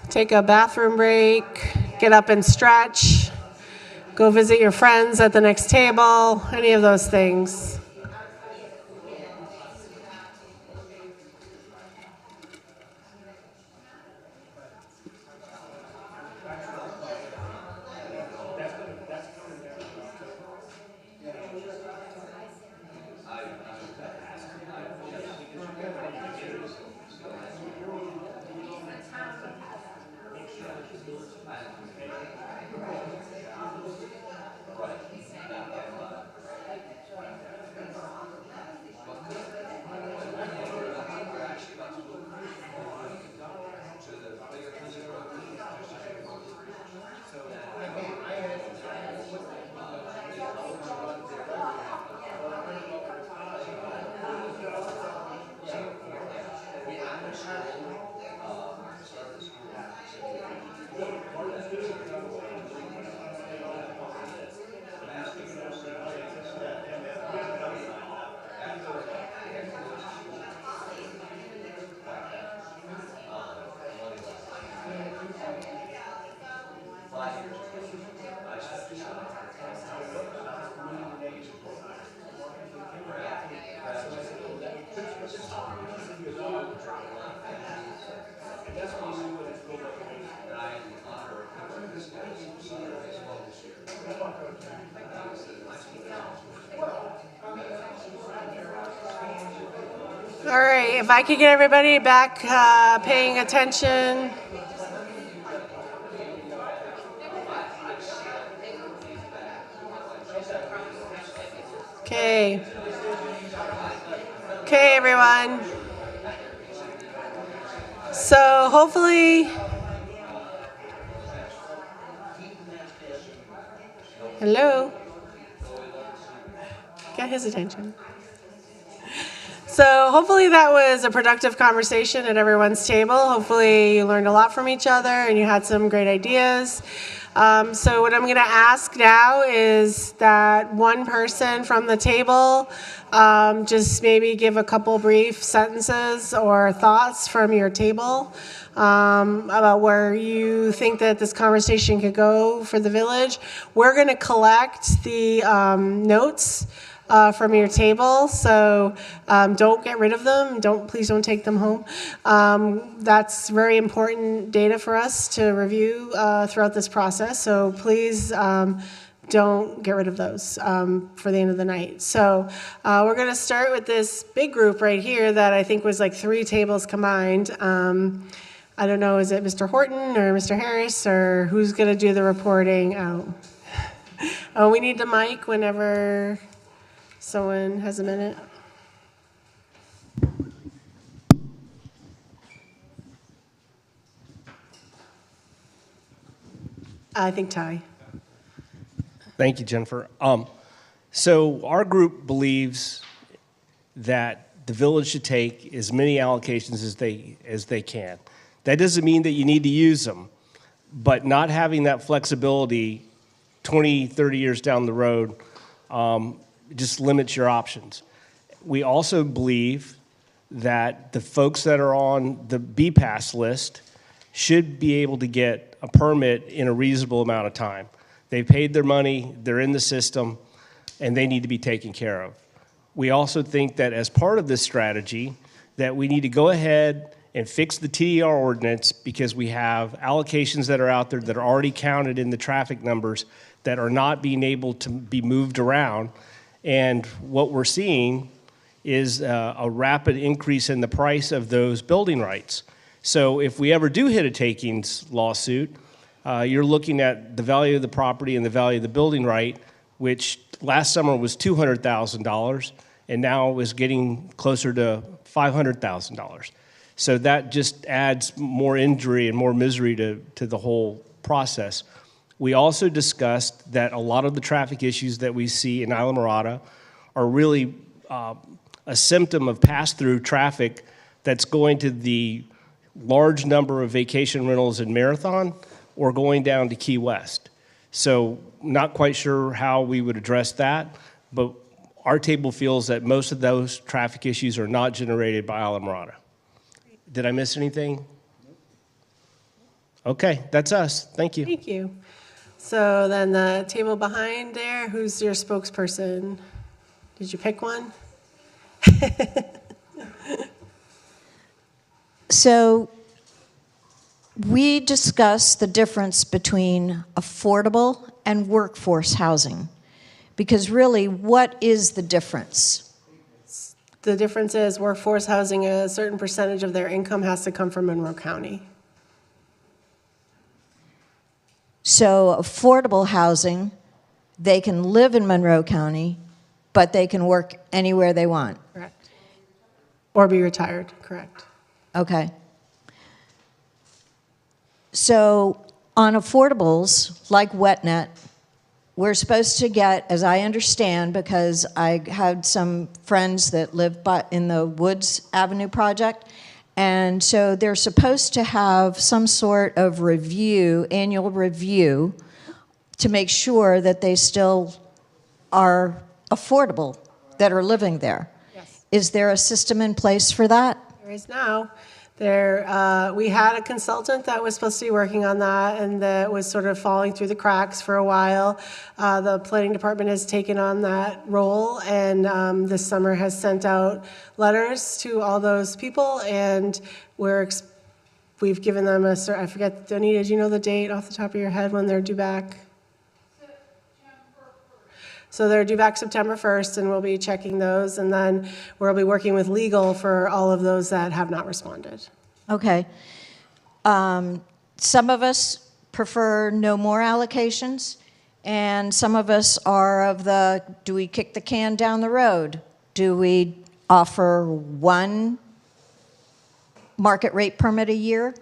take a bathroom break, get up and stretch, go visit your friends at the next table, any of those things. All right, if I could get everybody back paying attention. Okay. Okay, everyone. So hopefully, hello? Get his attention. So hopefully that was a productive conversation at everyone's table. Hopefully you learned a lot from each other and you had some great ideas. So what I'm going to ask now is that one person from the table just maybe give a couple brief sentences or thoughts from your table about where you think that this conversation could go for the village. We're going to collect the notes from your table, so don't get rid of them. Please don't take them home. That's very important data for us to review throughout this process. So please don't get rid of those for the end of the night. So we're going to start with this big group right here that I think was like 3 tables combined. I don't know, is it Mr. Horton or Mr. Harris or who's going to do the reporting? Oh, we need the mic whenever someone has a minute. I think Ty. Thank you, Jennifer. So our group believes that the village should take as many allocations as they can. That doesn't mean that you need to use them, but not having that flexibility 20, 30 years down the road just limits your options. We also believe that the folks that are on the BPAS list should be able to get a permit in a reasonable amount of time. They've paid their money, they're in the system, and they need to be taken care of. We also think that as part of this strategy, that we need to go ahead and fix the TDR ordinance because we have allocations that are out there that are already counted in the traffic numbers that are not being able to be moved around. And what we're seeing is a rapid increase in the price of those building rights. So if we ever do hit a takings lawsuit, you're looking at the value of the property and the value of the building right, which last summer was $200,000 and now is getting closer to $500,000. So that just adds more injury and more misery to the whole process. We also discussed that a lot of the traffic issues that we see in Islamorada are really a symptom of pass-through traffic that's going to the large number of vacation rentals in Marathon or going down to Key West. So not quite sure how we would address that, but our table feels that most of those traffic issues are not generated by Islamorada. Did I miss anything? Okay, that's us. Thank you. Thank you. So then the table behind there, who's your spokesperson? Did you pick one? So we discussed the difference between affordable and workforce housing. Because really, what is the difference? The difference is workforce housing, a certain percentage of their income has to come from Monroe County. So affordable housing, they can live in Monroe County, but they can work anywhere they want. Correct. Or be retired, correct. Okay. So on affordables, like WetNet, we're supposed to get, as I understand, because I had some friends that live in the Woods Avenue project, and so they're supposed to have some sort of review, annual review, to make sure that they still are affordable, that are living there. Yes. Is there a system in place for that? There is now. We had a consultant that was supposed to be working on that, and that was sort of falling through the cracks for a while. The planning department has taken on that role, and this summer has sent out letters to all those people, and we've given them I forget, Anita, do you know the date off the top of your head when they're due back? So they're due back September 1st, and we'll be checking those, and then we'll be working with legal for all of those that have not responded. Okay. Some of us prefer no more allocations, and some of us are of the, do we kick the can down the road? Do we offer one market rate permit a year?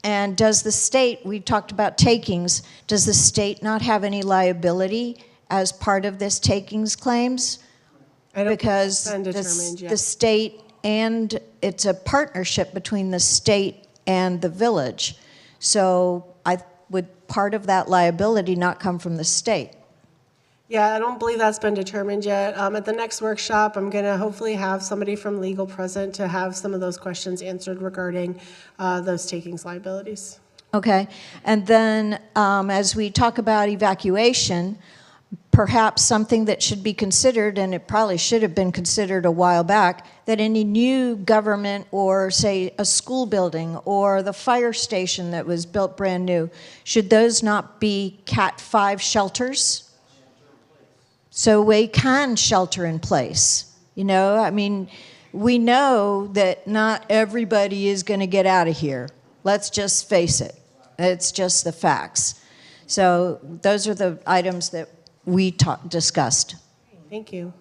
And does the state, we talked about takings, does the state not have any liability as part of this takings claims? I don't Because think it's been determined yet. the state, and it's a partnership between the state and the village. So would part of that liability not come from the state? Yeah, I don't believe that's been determined yet. At the next workshop, I'm going to hopefully have somebody from legal present to have some of those questions answered regarding those takings liabilities. Okay. And then as we talk about evacuation, perhaps something that should be considered, and it probably should have been considered a while back, that any new government or, say, a school building or the fire station that was built brand new, should those not be Cat 5 shelters? So we can shelter in place. You know, I mean, we know that not everybody is going to get out of here. Let's just face it. It's just the facts. So those are the items that we discussed. Thank you.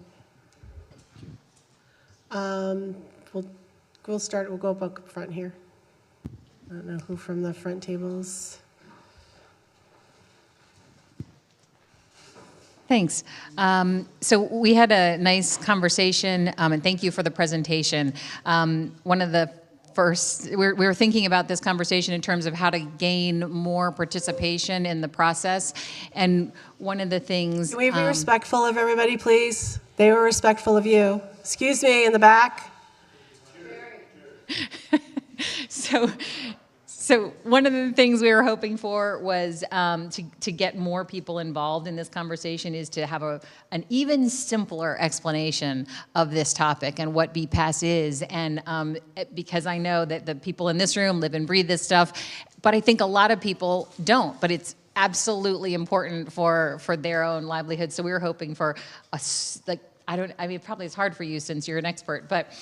We'll start, we'll go up front here. I don't know who from the front tables. Thanks. So we had a nice conversation, and thank you for the presentation. One of the first, we were thinking about this conversation in terms of how to gain more participation in the process, and one of the things... Can we be respectful of everybody, please? They were respectful of you. Excuse me, in the back. So one of the things we were hoping for was to get more people involved in this conversation, is to have an even simpler explanation of this topic and what BPAS is. And because I know that the people in this room live and breathe this stuff, but I think a lot of people don't. But it's absolutely important for their own livelihood. So we were hoping for probably it's hard for you since you're an expert, but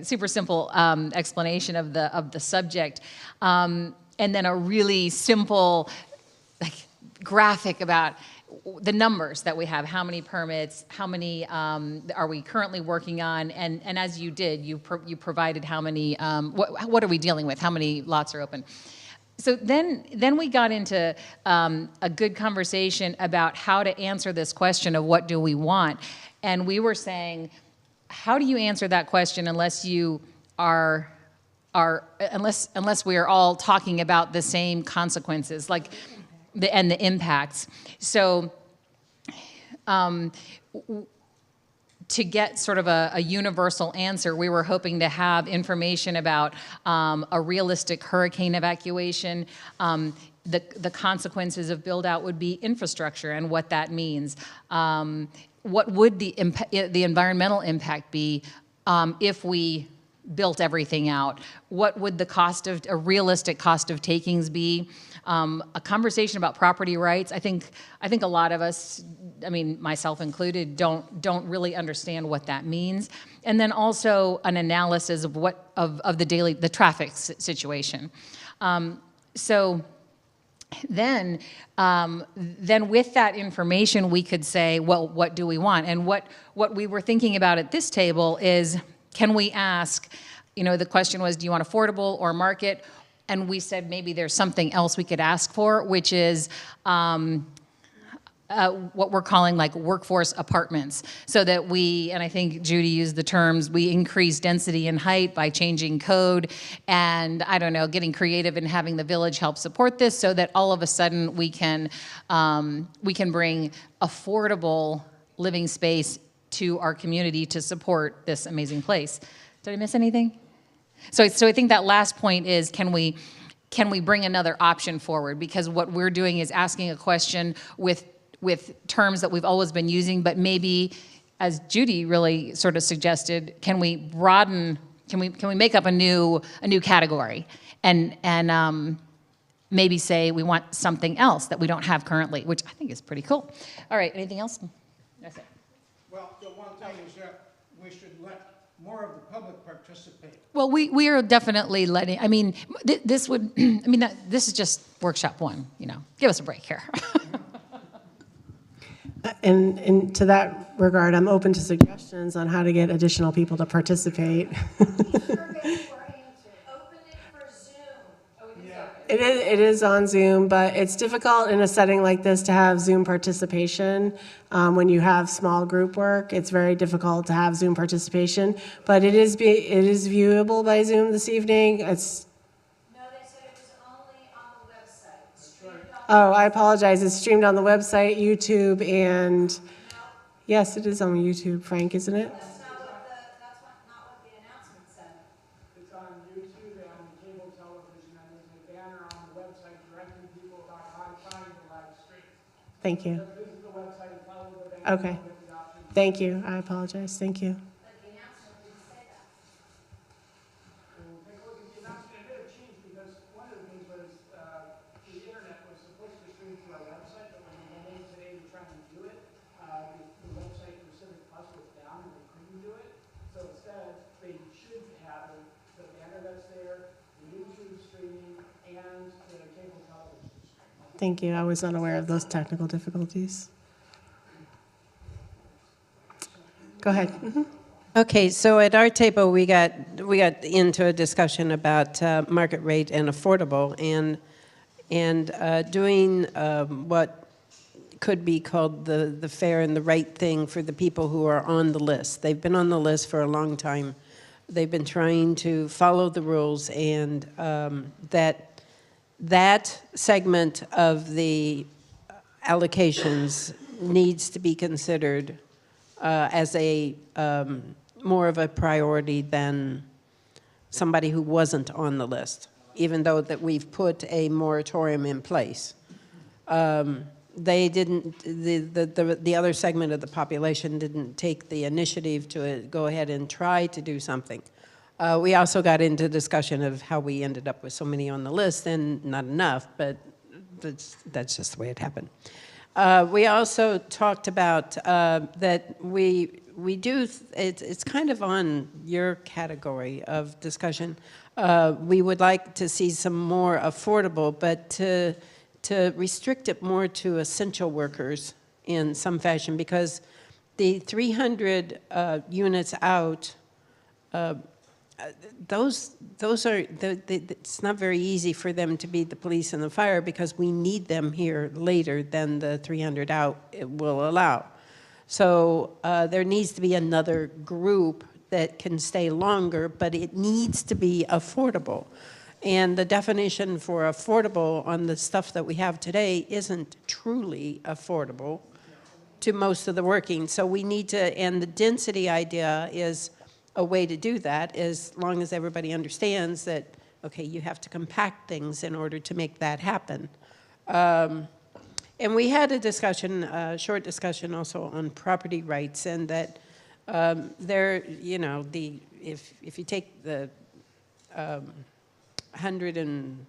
super simple explanation of the subject, and then a really simple graphic about the numbers that we have, how many permits, how many are we currently working on, and as you did, you provided how many, what are we dealing with, how many lots are open. So then we got into a good conversation about how to answer this question of what do we want. And we were saying, how do you answer that question unless you unless we are all talking about the same consequences? Like, and the impacts. So to get sort of a universal answer, we were hoping to have information about a realistic hurricane evacuation. The consequences of build out would be infrastructure and what that means. What would the environmental impact be if we built everything out? What would a realistic cost of takings be? A conversation about property rights. I think a lot of us, I mean, myself included, don't really understand what that means. And then also an analysis of the traffic situation. So then with that information, we could say, well, what do we want? And what we were thinking about at this table is, can we ask, the question was, do you want affordable or market? And we said maybe there's something else we could ask for, which is what we're calling like workforce apartments, so that and I think Judy used the terms, we increase density and height by changing code and, I don't know, getting creative and having the village help support this, so that all of a sudden we can bring affordable living space to our community to support this amazing place. Did I miss anything? So I think that last point is, can we bring another option forward? Because what we're doing is asking a question with terms that we've always been using, but maybe, as Judy really sort of suggested, can we broaden? Can we make up a new category and maybe say we want something else that we don't have currently, which I think is pretty cool. All right, anything else? That's it. Well, the one thing is that we should let more of the public participate. Well, we are definitely letting. I mean, this would. I mean, this is just workshop one. Give us a break here. And to that regard, I'm open to suggestions on how to get additional people to participate. It is on Zoom, but it's difficult in a setting like this to have Zoom participation. When you have small group work, it's very difficult to have Zoom participation. But it is viewable by Zoom this evening. No, they said it was only on the website. Oh, I apologize. It's streamed on the website, YouTube, and yes, it is on YouTube, Frank, isn't it? That's not what the announcement said. It's on YouTube and on cable television, and there's a banner on the website directing people about how to find the live stream. Thank you. So visit the website and follow the banner. Okay. With the options. Thank you. I apologize. Thank you. But the announcement didn't say that. We'll take a look at the announcement. It may have changed because one of the things was the internet was supposed to stream through our website, but when we went in today to try and do it, the website for Civic Plus was down and they couldn't do it. So instead, they should have the banner that's there, the YouTube streaming, and the cable television streaming. Thank you. I was unaware of those technical difficulties. Go ahead. Okay, so at our table, we got into a discussion about market rate and affordable, and doing what could be called the fair and the right thing for the people who are on the list. They've been on the list for a long time. They've been trying to follow the rules, and that segment of the allocations needs to be considered as a more of a priority than somebody who wasn't on the list, even though that we've put a moratorium in place. They didn't, the other segment of the population didn't take the initiative to go ahead and try to do something. We also got into discussion of how we ended up with so many on the list, and not enough, but that's just the way it happened. We also talked about that we do, it's kind of on your category of discussion. We would like to see some more affordable, but to restrict it more to essential workers in some fashion, because the 300 units out, those are, it's not very easy for them to be the police and the fire, because we need them here later than the 300 out will allow. So there needs to be another group that can stay longer, but it needs to be affordable. And the definition for affordable on the stuff that we have today isn't truly affordable to most of the working. So we need to, and the density idea is a way to do that, as long as everybody understands that, okay, you have to compact things in order to make that happen. And we had a discussion, a short discussion also on property rights, and that there, you know, if you take the 100 and,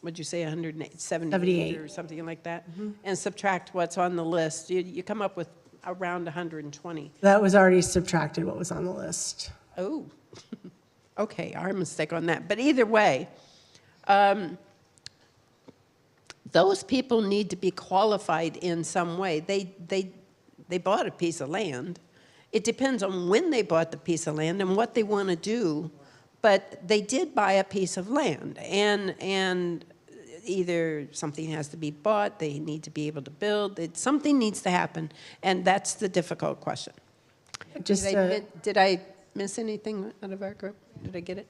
what'd you say, 178 or something like that, and subtract what's on the list, you come up with around 120. That was already subtracted what was on the list. Oh, okay, our mistake on that. But either way, those people need to be qualified in some way. They bought a piece of land. It depends on when they bought the piece of land and what they want to do, but they did buy a piece of land, and either something has to be bought, they need to be able to build, something needs to happen, and that's the difficult question. Just Did I miss anything out of our group? Did I get it?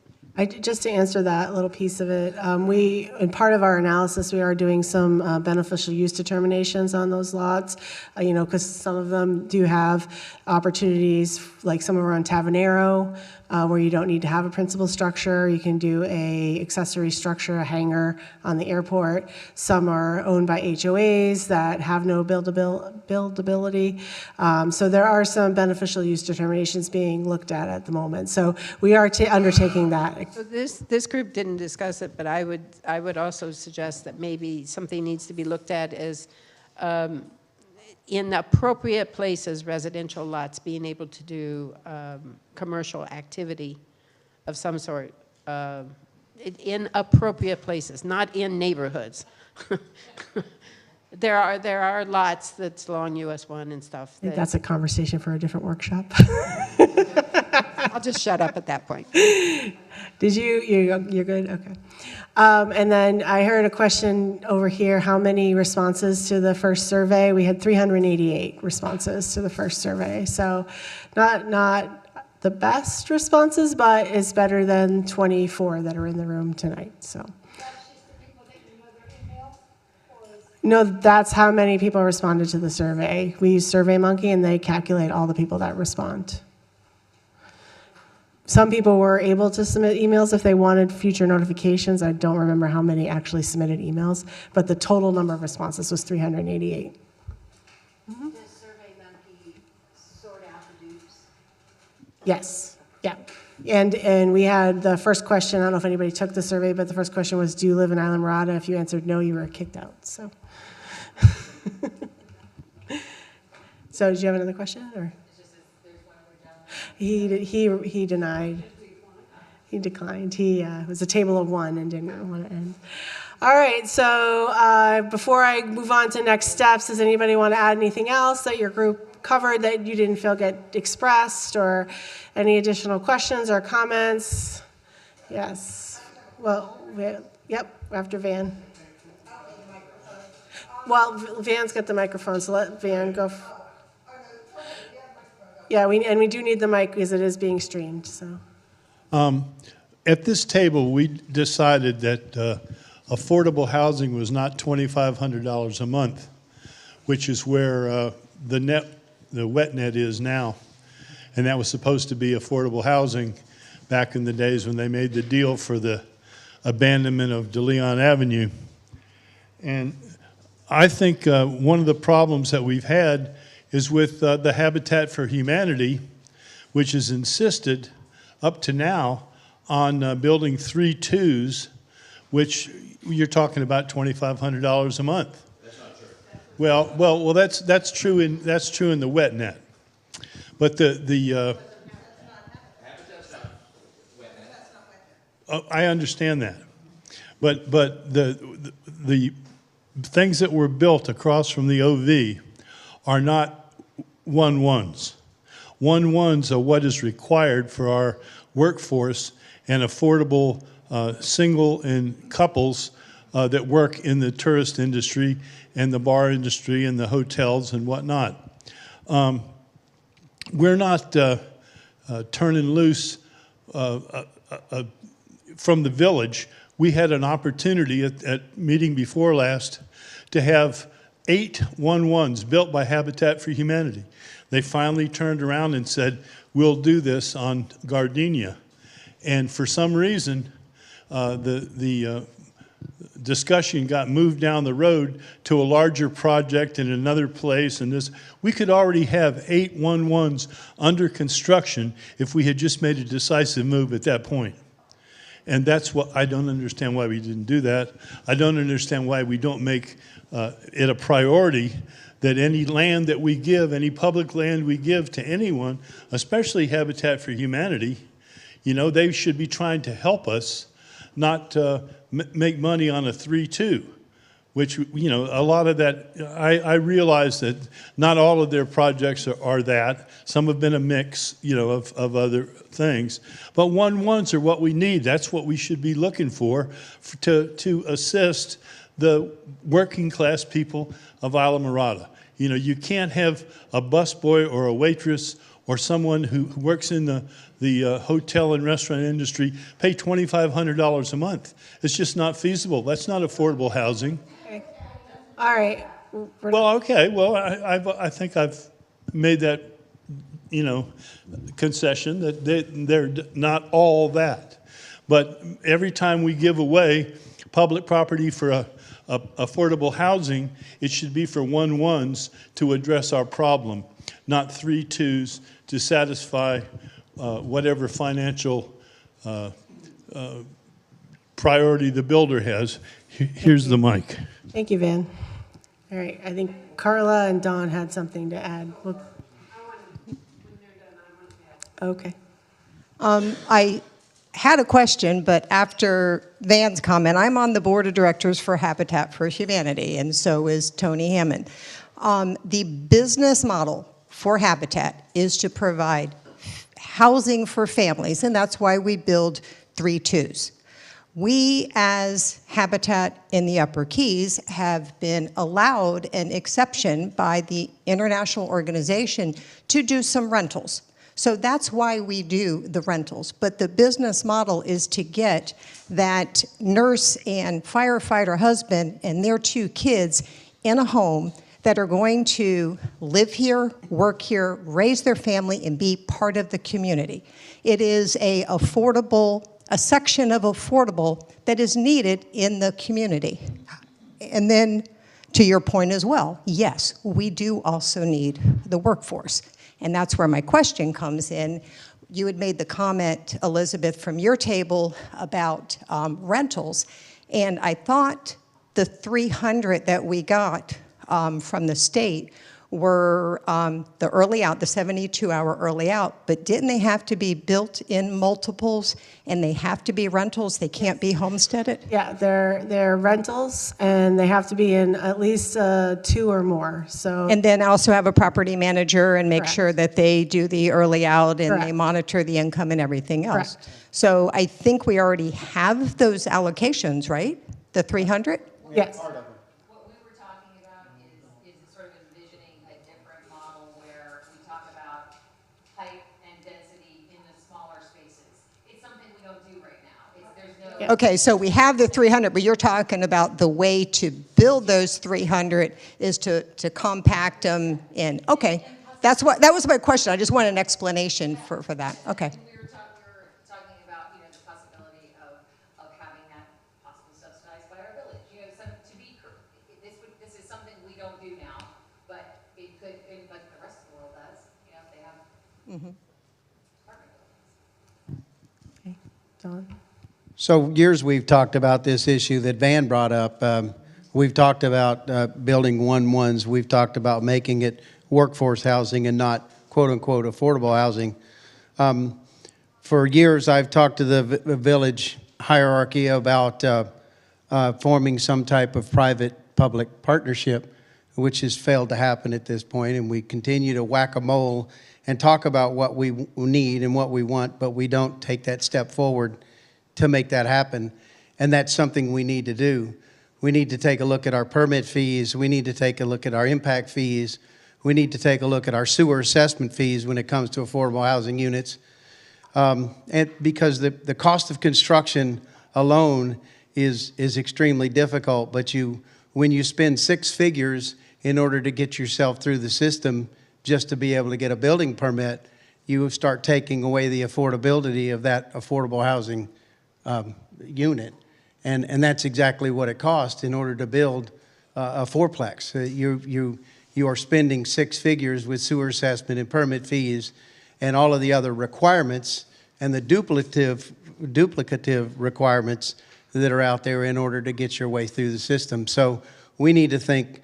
just to answer that little piece of it, in part of our analysis, we are doing some beneficial use determinations on those lots, because some of them do have opportunities, like some are on Tavanero, where you don't need to have a principal structure. You can do a accessory structure, a hangar on the airport. Some are owned by HOAs that have no buildability. So there are some beneficial use determinations being looked at the moment. So we are undertaking that. So this group didn't discuss it, but I would also suggest that maybe something needs to be looked at as in appropriate places, residential lots, being able to do commercial activity of some sort in appropriate places, not in neighborhoods. There are lots that's along US 1 and stuff. I think that's a conversation for a different workshop. I'll just shut up at that point. Did you're good? Okay. And then I heard a question over here, how many responses to the first survey? We had 388 responses to the first survey. So not the best responses, but it's better than 24 that are in the room tonight. So. No, that's how many people responded to the survey. We use SurveyMonkey, and they calculate all the people that respond. Some people were able to submit emails if they wanted future notifications. I don't remember how many actually submitted emails, but the total number of responses was 388. Mm-hmm. Does SurveyMonkey sort out the dupes? Yes, yeah. And we had the first question, I don't know if anybody took the survey, but the first question was, do you live in Islamorada? If you answered no, you were kicked out, so. So did you have another question, or? He denied. He declined. He was a table of one and didn't want to end. All right, so before I move on to next steps, does anybody want to add anything else that your group covered that you didn't feel get expressed, or any additional questions or comments? Yes. Well, yep, after Van. Well, Van's got the microphone, so let Van go. Yeah, we do need the mic because it is being streamed. So, at this table, we decided that affordable housing was not $2,500 a month, which is where the wet net is now, and that was supposed to be affordable housing back in the days when they made the deal for the abandonment of De Leon Avenue. And I think one of the problems that we've had is with the Habitat for Humanity, which has insisted up to now on building 3 twos, which you're talking about $2,500 a month. That's not true. Well, that's true in the wet net, but the I understand that, but the things that were built across from the OV are not 1-1s. 1-1s are what is required for our workforce and affordable single and couples that work in the tourist industry and the bar industry and the hotels and whatnot. We're not turning loose from the village. we had an opportunity at meeting before last to have 8 1-1s built by Habitat for Humanity. They finally turned around and said, we'll do this on Gardenia. And for some reason, the discussion got moved down the road to a larger project in another place. And this, we could already have 8 1-1s under construction if we had just made a decisive move at that point. And that's what, I don't understand why we didn't do that. I don't understand why we don't make it a priority that any land that we give, any public land we give to anyone, especially Habitat for Humanity, you know, they should be trying to help us, not make money on a 3-2, which, you know, a lot of that, I realize that not all of their projects are that. Some have been a mix, you know, of other things. But 1-1s are what we need. That's what we should be looking for to assist the working class people of Islamorada. You know, you can't have a busboy or a waitress or someone who works in the hotel and restaurant industry pay $2,500 a month. It's just not feasible. That's not affordable housing. Okay. All right. Well, okay. Well, I think I've made that, you know, concession that they're not all that. But every time we give away public property for affordable housing, it should be for 1-1s to address our problem, not 3-2s to satisfy whatever financial priority the builder has. Here's the mic. Thank you, Van. All right, I think Carla and Don had something to add. Okay. I had a question, but after Van's comment, I'm on the board of directors for Habitat for Humanity, and so is Tony Hammond. The business model for Habitat is to provide housing for families, and that's why we build 3-2s. We, as Habitat in the Upper Keys, have been allowed an exception by the international organization to do some rentals. So that's why we do the rentals. But the business model is to get that nurse and firefighter husband and their 2 kids in a home that are going to live here, work here, raise their family, and be part of the community. It is a section of affordable that is needed in the community. And then, to your point as well, yes, we do also need the workforce. And that's where my question comes in. You had made the comment, Elizabeth, from your table about rentals. And I thought the 300 that we got from the state were the early out, the 72-hour early out, but didn't they have to be built in multiples and they have to be rentals? They can't be homesteaded? Yeah, they're rentals, and they have to be in at least 2 or more. So. And then also have a property manager and make Correct. Sure that they do the early out and Correct. they monitor the income and everything else. Correct. So I think we already have those allocations, right? The 300? Yes. What we were talking about is sort of envisioning a different model where we talk about height and density in the smaller spaces. It's something we don't do right now. There's no. Okay, so we have the 300, but you're talking about the way to build those 300 is to compact them in. Okay, that was my question. I just want an explanation for that. Okay. We were talking about, you know, the possibility of having that possibly subsidized by our village. You know, this is something we don't do now, but it could, like the rest of the world does. You know, if they have apartment buildings. Okay, Don? So years we've talked about this issue that Van brought up. We've talked about building 1-1s. We've talked about making it workforce housing and not quote-unquote affordable housing. For years, I've talked to the village hierarchy about forming some type of private-public partnership, which has failed to happen at this point, and we continue to whack-a-mole and talk about what we need and what we want, but we don't take that step forward to make that happen, and that's something we need to do. We need to take a look at our permit fees. We need to take a look at our impact fees. We need to take a look at our sewer assessment fees when it comes to affordable housing units. And because the cost of construction alone is extremely difficult. But when you spend six figures in order to get yourself through the system just to be able to get a building permit, you start taking away the affordability of that affordable housing unit. And that's exactly what it costs in order to build a fourplex. You are spending six figures with sewer assessment and permit fees and all of the other requirements and the duplicative requirements that are out there in order to get your way through the system. So we need to think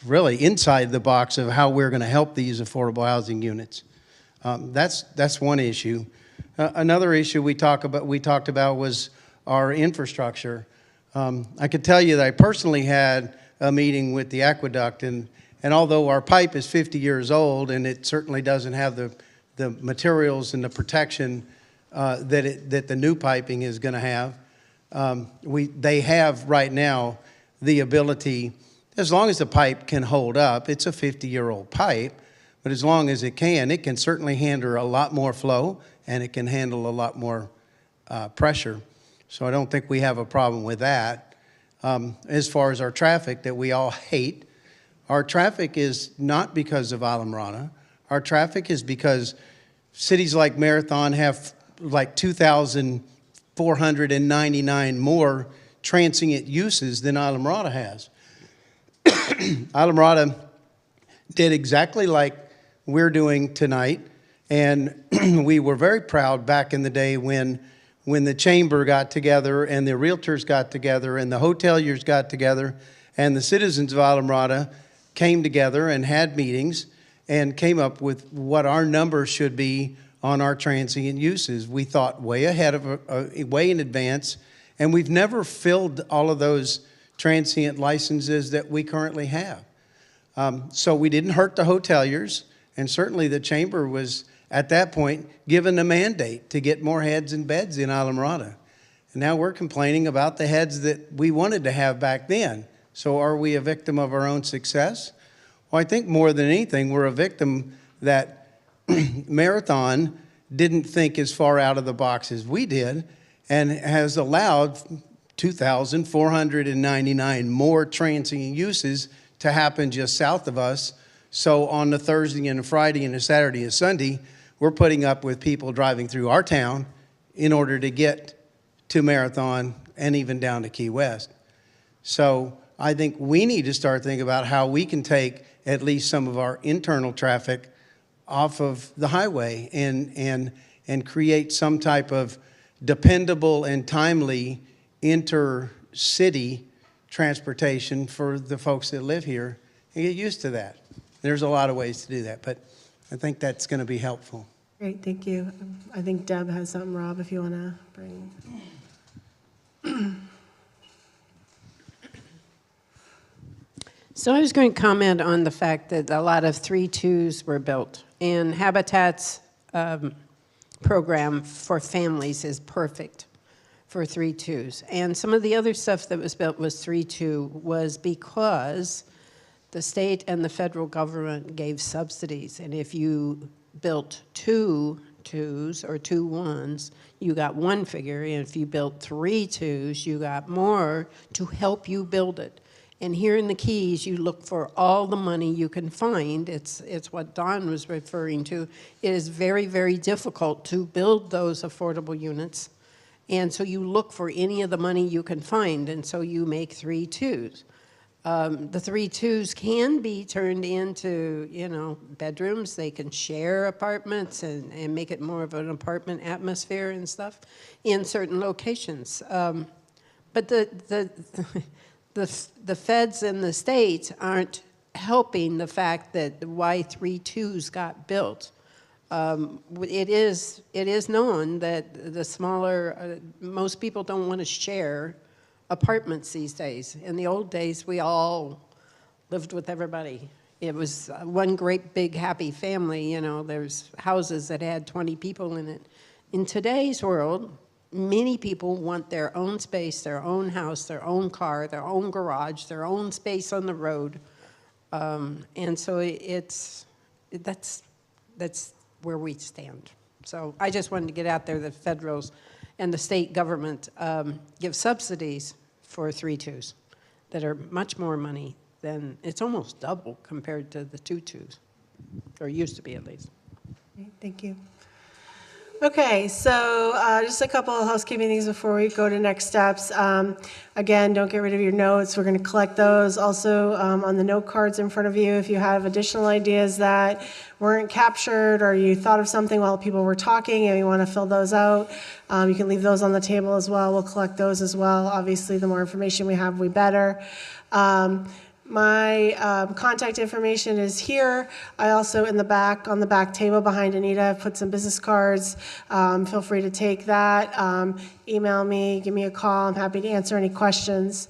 really inside the box of how we're going to help these affordable housing units. That's one issue. Another issue we talked about was our infrastructure. I could tell you that I personally had a meeting with the aqueduct, and although our pipe is 50 years old and it certainly doesn't have the materials and the protection that the new piping is going to have, they have right now the ability, as long as the pipe can hold up, it's a 50-year-old pipe, but as long as it can certainly handle a lot more flow and it can handle a lot more pressure. So I don't think we have a problem with that. As far as our traffic that we all hate, our traffic is not because of Islamorada. Our traffic is because cities like Marathon have like 2,499 more transient uses than Islamorada has. Islamorada did exactly like we're doing tonight, and we were very proud back in the day when the chamber got together and the realtors got together and the hoteliers got together and the citizens of Islamorada came together and had meetings and came up with what our numbers should be on our transient uses. We thought way ahead way in advance, and we've never filled all of those transient licenses that we currently have. So we didn't hurt the hoteliers, and certainly the chamber was at that point given a mandate to get more heads and beds in Islamorada. And now we're complaining about the heads that we wanted to have back then. So are we a victim of our own success? Well, I think more than anything, we're a victim that Marathon didn't think as far out of the box as we did and has allowed 2,499 more transient uses to happen just south of us. So on the Thursday and a Friday and a Saturday and Sunday, we're putting up with people driving through our town in order to get to Marathon and even down to Key West. So I think we need to start thinking about how we can take at least some of our internal traffic off of the highway and create some type of dependable and timely intercity transportation for the folks that live here and get used to that. There's a lot of ways to do that, but I think that's going to be helpful. Great, thank you. I think Deb has something, Rob, if you want to bring. So I was going to comment on the fact that a lot of 3-2s were built, and Habitat's program for families is perfect for 3-2s. And some of the other stuff that was built was 3-2 was because the state and the federal government gave subsidies, and if you built 2 2s or 2 1s, you got one figure, and if you built 3 2s, you got more to help you build it. And here in the Keys, you look for all the money you can find. It's what Don was referring to. It is very, very difficult to build those affordable units. And so you look for any of the money you can find, and so you make 3 2s. The 3 2s can be turned into, bedrooms. They can share apartments and make it more of an apartment atmosphere and stuff in certain locations. But the feds and the states aren't helping the fact that why 3 2s got built. It is known that the smaller, most people don't want to share apartments these days. In the old days, we all lived with everybody. It was one great big happy family. There's houses that had 20 people in it. In today's world, many people want their own space, their own house, their own car, their own garage, their own space on the road. And so that's where we stand. So I just wanted to get out there that federals And the state government gives subsidies for 3-2s that are much more money than, it's almost double compared to the 2-2s, or used to be at least. Thank you. Okay, so just a couple of housekeeping things before we go to next steps. Again, don't get rid of your notes. We're going to collect those. Also, on the note cards in front of you, if you have additional ideas that weren't captured or you thought of something while people were talking and you want to fill those out, you can leave those on the table as well. We'll collect those as well. Obviously, the more information we have, we better. My contact information is here. I also, in the back, on the back table behind Anita, put some business cards. Feel free to take that. Email me, give me a call. I'm happy to answer any questions.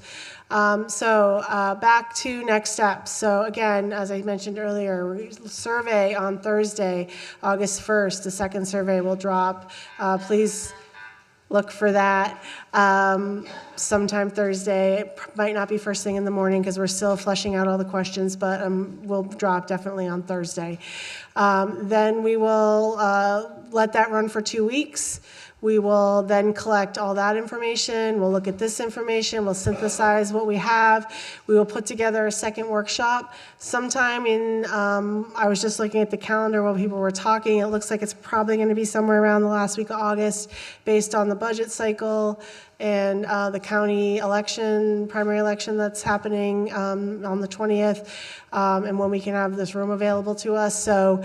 Back to next steps. So again, as I mentioned earlier, survey on Thursday, August 1st. The second survey will drop. Please look for that sometime Thursday. It might not be first thing in the morning because we're still fleshing out all the questions, but we'll drop definitely on Thursday. Then we will let that run for 2 weeks. We will then collect all that information. We'll look at this information. We'll synthesize what we have. We will put together a second workshop sometime in, I was just looking at the calendar while people were talking. It looks like it's probably going to be somewhere around the last week of August based on the budget cycle and the county election, primary election that's happening on the 20th, and when we can have this room available to us. So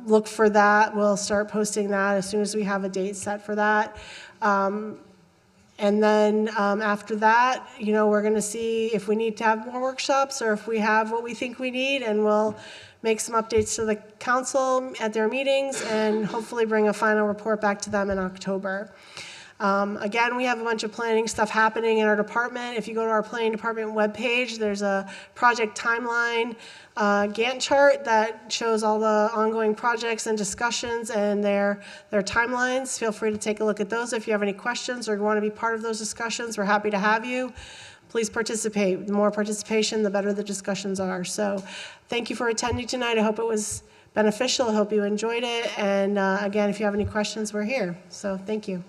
look for that. We'll start posting that as soon as we have a date set for that. And then after that, we're going to see if we need to have more workshops or if we have what we think we need, and we'll make some updates to the council at their meetings and hopefully bring a final report back to them in October. Again, we have a bunch of planning stuff happening in our department. If you go to our planning department webpage, there's a project timeline Gantt chart that shows all the ongoing projects and discussions and their timelines. Feel free to take a look at those. If you have any questions or you want to be part of those discussions, we're happy to have you. Please participate. The more participation, the better the discussions are. So thank you for attending tonight. I hope it was beneficial. I hope you enjoyed it. And again, if you have any questions, we're here. So thank you.